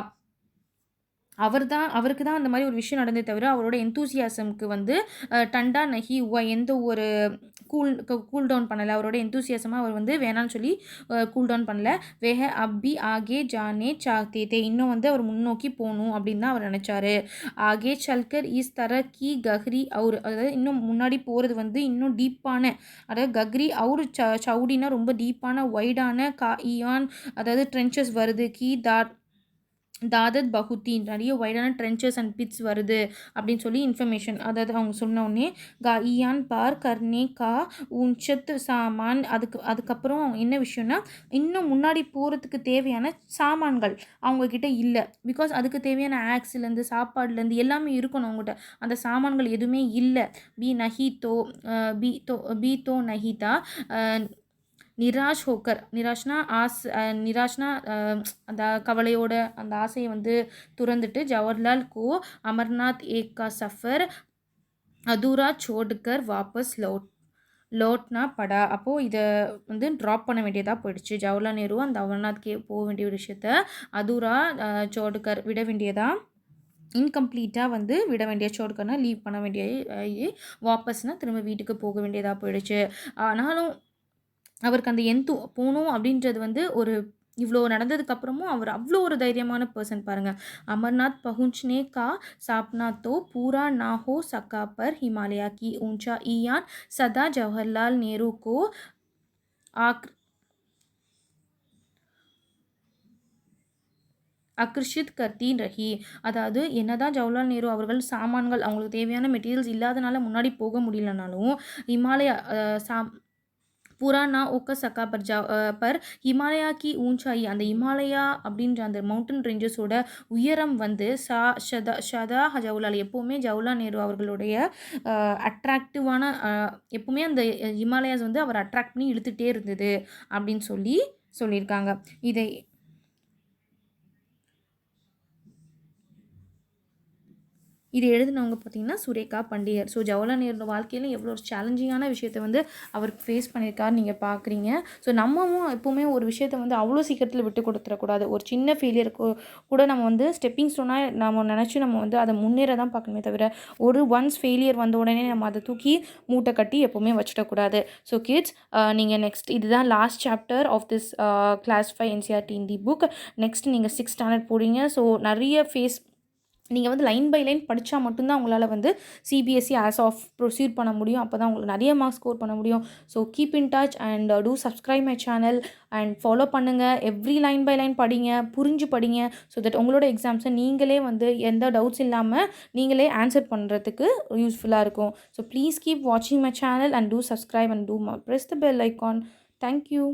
அவருக்கு தான் அந்த மாதிரி ஒரு விஷயம் நடந்தே தவிர அவரோட எந்தூசியாசம்க்கு வந்து டண்டா நஹி உவா, எந்த ஒரு கூல் டவுன் பண்ணலை. அவரோட எந்தூசியாசமாக அவர் வந்து வேணான்னு சொல்லி கூல் டவுன் பண்ணல. வேக அப்பி ஆகே ஜானே சாத்தே, இன்னும் வந்து அவர் முன்னோக்கி போகணும் அப்படின்னு தான் அவர் நினச்சாரு. ஆகே சல்கர் இஸ் தர கி கஹ்ரி அவுர், அதாவது இன்னும் முன்னாடி போகிறது வந்து இன்னும் டீப்பான, அதாவது கஹ்ரி அவுர் சவுடினா ரொம்ப டீப்பான வைடான, கா இயான் அதாவது ட்ரென்ச்சஸ் வருது, கி தாட் தாதத் பகுத்தி நிறைய வைடான ட்ரென்ச்சஸ் அண்ட் பிட்ஸ் வருது அப்படின்னு சொல்லி இன்ஃபர்மேஷன், அதாவது அவங்க சொன்னோடனே இயான் பார் கர்னே கா உன்சத் சாமான். அதுக்கப்புறம் அவங்க என்ன விஷயம்னா, இன்னும் முன்னாடி போகிறதுக்கு தேவையான சாமான்கள் அவங்கக்கிட்ட இல்லை. பிகாஸ் அதுக்கு தேவையான ஆக்ஸ்லேருந்து சாப்பாடுலேருந்து எல்லாமே இருக்கணும் அவங்ககிட்ட. அந்த சாமான்கள் எதுவுமே இல்லை. பி நஹி தோ நஹிதா நிராஷ் ஹோக்கர், நிராஷ்னா அந்த கவலையோட அந்த ஆசையை வந்து துறந்துட்டு ஜவஹர்லால் கோ அமர்நாத் ஏக் கா சஃபர் அதூரா சோடுக்கர் வாபஸ் லோட்னா படா. அப்போது இதை வந்து ட்ராப் பண்ண வேண்டியதாக போயிடுச்சு. ஜவஹர்லால் நேரு அந்த அமர்நாத்கே போக வேண்டிய ஒரு விஷயத்த அதூரா சோடுக்கர் விட வேண்டியதாக, இன்கம்ப்ளீட்டாக வந்து விட வேண்டிய, சோடுக்கர்னா லீவ் பண்ண வேண்டிய, வாபஸ்னால் திரும்ப வீட்டுக்கு போக வேண்டியதாக போயிடுச்சு. ஆனாலும் அவருக்கு அந்த போகணும் அப்படின்றது வந்து ஒரு இவ்வளோ நடந்ததுக்கப்புறமும் அவர் அவ்வளோ ஒரு தைரியமான பர்சன் பாருங்கள். அமர்நாத் பहुंचने का सपना तो पूरा ना हो सका पर हिमालय की ऊंचाइयां सदा जवाहरलाल नेहरू को ஆக்ர்ஷித் கர்த்தி ரஹி. அதாவது என்னதான் ஜவஹர்லால் நேரு அவர்கள் சாமான்கள் அவங்களுக்கு தேவையான மெட்டீரியல்ஸ் இல்லாதனால முன்னாடி போக முடியலனாலும் இமாலயா பூரா நா ஓக்க சக்கா பர் ஹிமாலயா கி ஊஞ்சாயி, அந்த ஹிமாலயா அப்படின்ற அந்த மவுண்டன் ரேஞ்சஸோட உயரம் வந்து ஷதா ஜவஹர்லால், எப்போவுமே ஜவஹர்லால் நேரு அவர்களுடைய அட்ராக்டிவான, எப்போவுமே அந்த ஹிமாலயாஸ் வந்து அவர் அட்ராக்ட் பண்ணி இழுத்துகிட்டே இருந்தது அப்படின்னு சொல்லியிருக்காங்க. இது எழுதினவங்க பார்த்திங்கன்னா சுரேகா பண்டியர். ஸோ ஜவஹர்லால் நேரு வாழ்க்கையில் எவ்வளோ ஒரு சேலஞ்சிங்கான விஷயத்தை வந்து அவர் ஃபேஸ் பண்ணியிருக்காரு நீங்கள் பார்க்குறீங்க. ஸோ நம்மவும் எப்போவுமே ஒரு விஷயத்தை வந்து அவ்வளோ சீக்கிரத்தில் விட்டு கொடுத்துடக்கூடாது. ஒரு சின்ன ஃபெயிலியருக்கு கூட நம்ம வந்து ஸ்டெப்பிங் ஸ்டோனாக நம்ம நினச்சி நம்ம வந்து அதை முன்னேற தான் பார்க்கணுமே தவிர, ஒன்ஸ் ஃபெயிலியர் வந்த உடனே நம்ம அதை தூக்கி மூட்டை கட்டி எப்போவுமே வச்சிடக்கூடாது. ஸோ கிட்ஸ், நீங்கள் நெக்ஸ்ட் இதுதான் last chapter of this class 5 NCERT in the book. Next நீங்கள் 6th ஸ்டாண்டர்ட் போகிறீங்க. ஸோ நிறைய நீங்கள் வந்து லைன் பை லைன் படித்தா மட்டும்தான் உங்களால் வந்து CBSE ஆஸ் ஆஃப் ப்ரொசீட் பண்ண முடியும். அப்போ தான் உங்களுக்கு நிறைய மார்க்ஸ் ஸ்கோர் பண்ண முடியும். So keep in touch and two subscribe my channel and follow பண்ணுங்கள். எவ்ரி லைன் பை லைன் படிங்க, புரிஞ்சு படிங்க. ஸோ தட் உங்களோட எக்ஸாம்ஸை நீங்களே வந்து எந்த டவுட்ஸ் இல்லாமல் நீங்களே ஆன்சர் பண்ணுறதுக்கு யூஸ்ஃபுல்லாக இருக்கும். ஸோ ப்ளீஸ் கீப் வாட்சிங் my channel and two subscribe and press the bell icon. Thank you.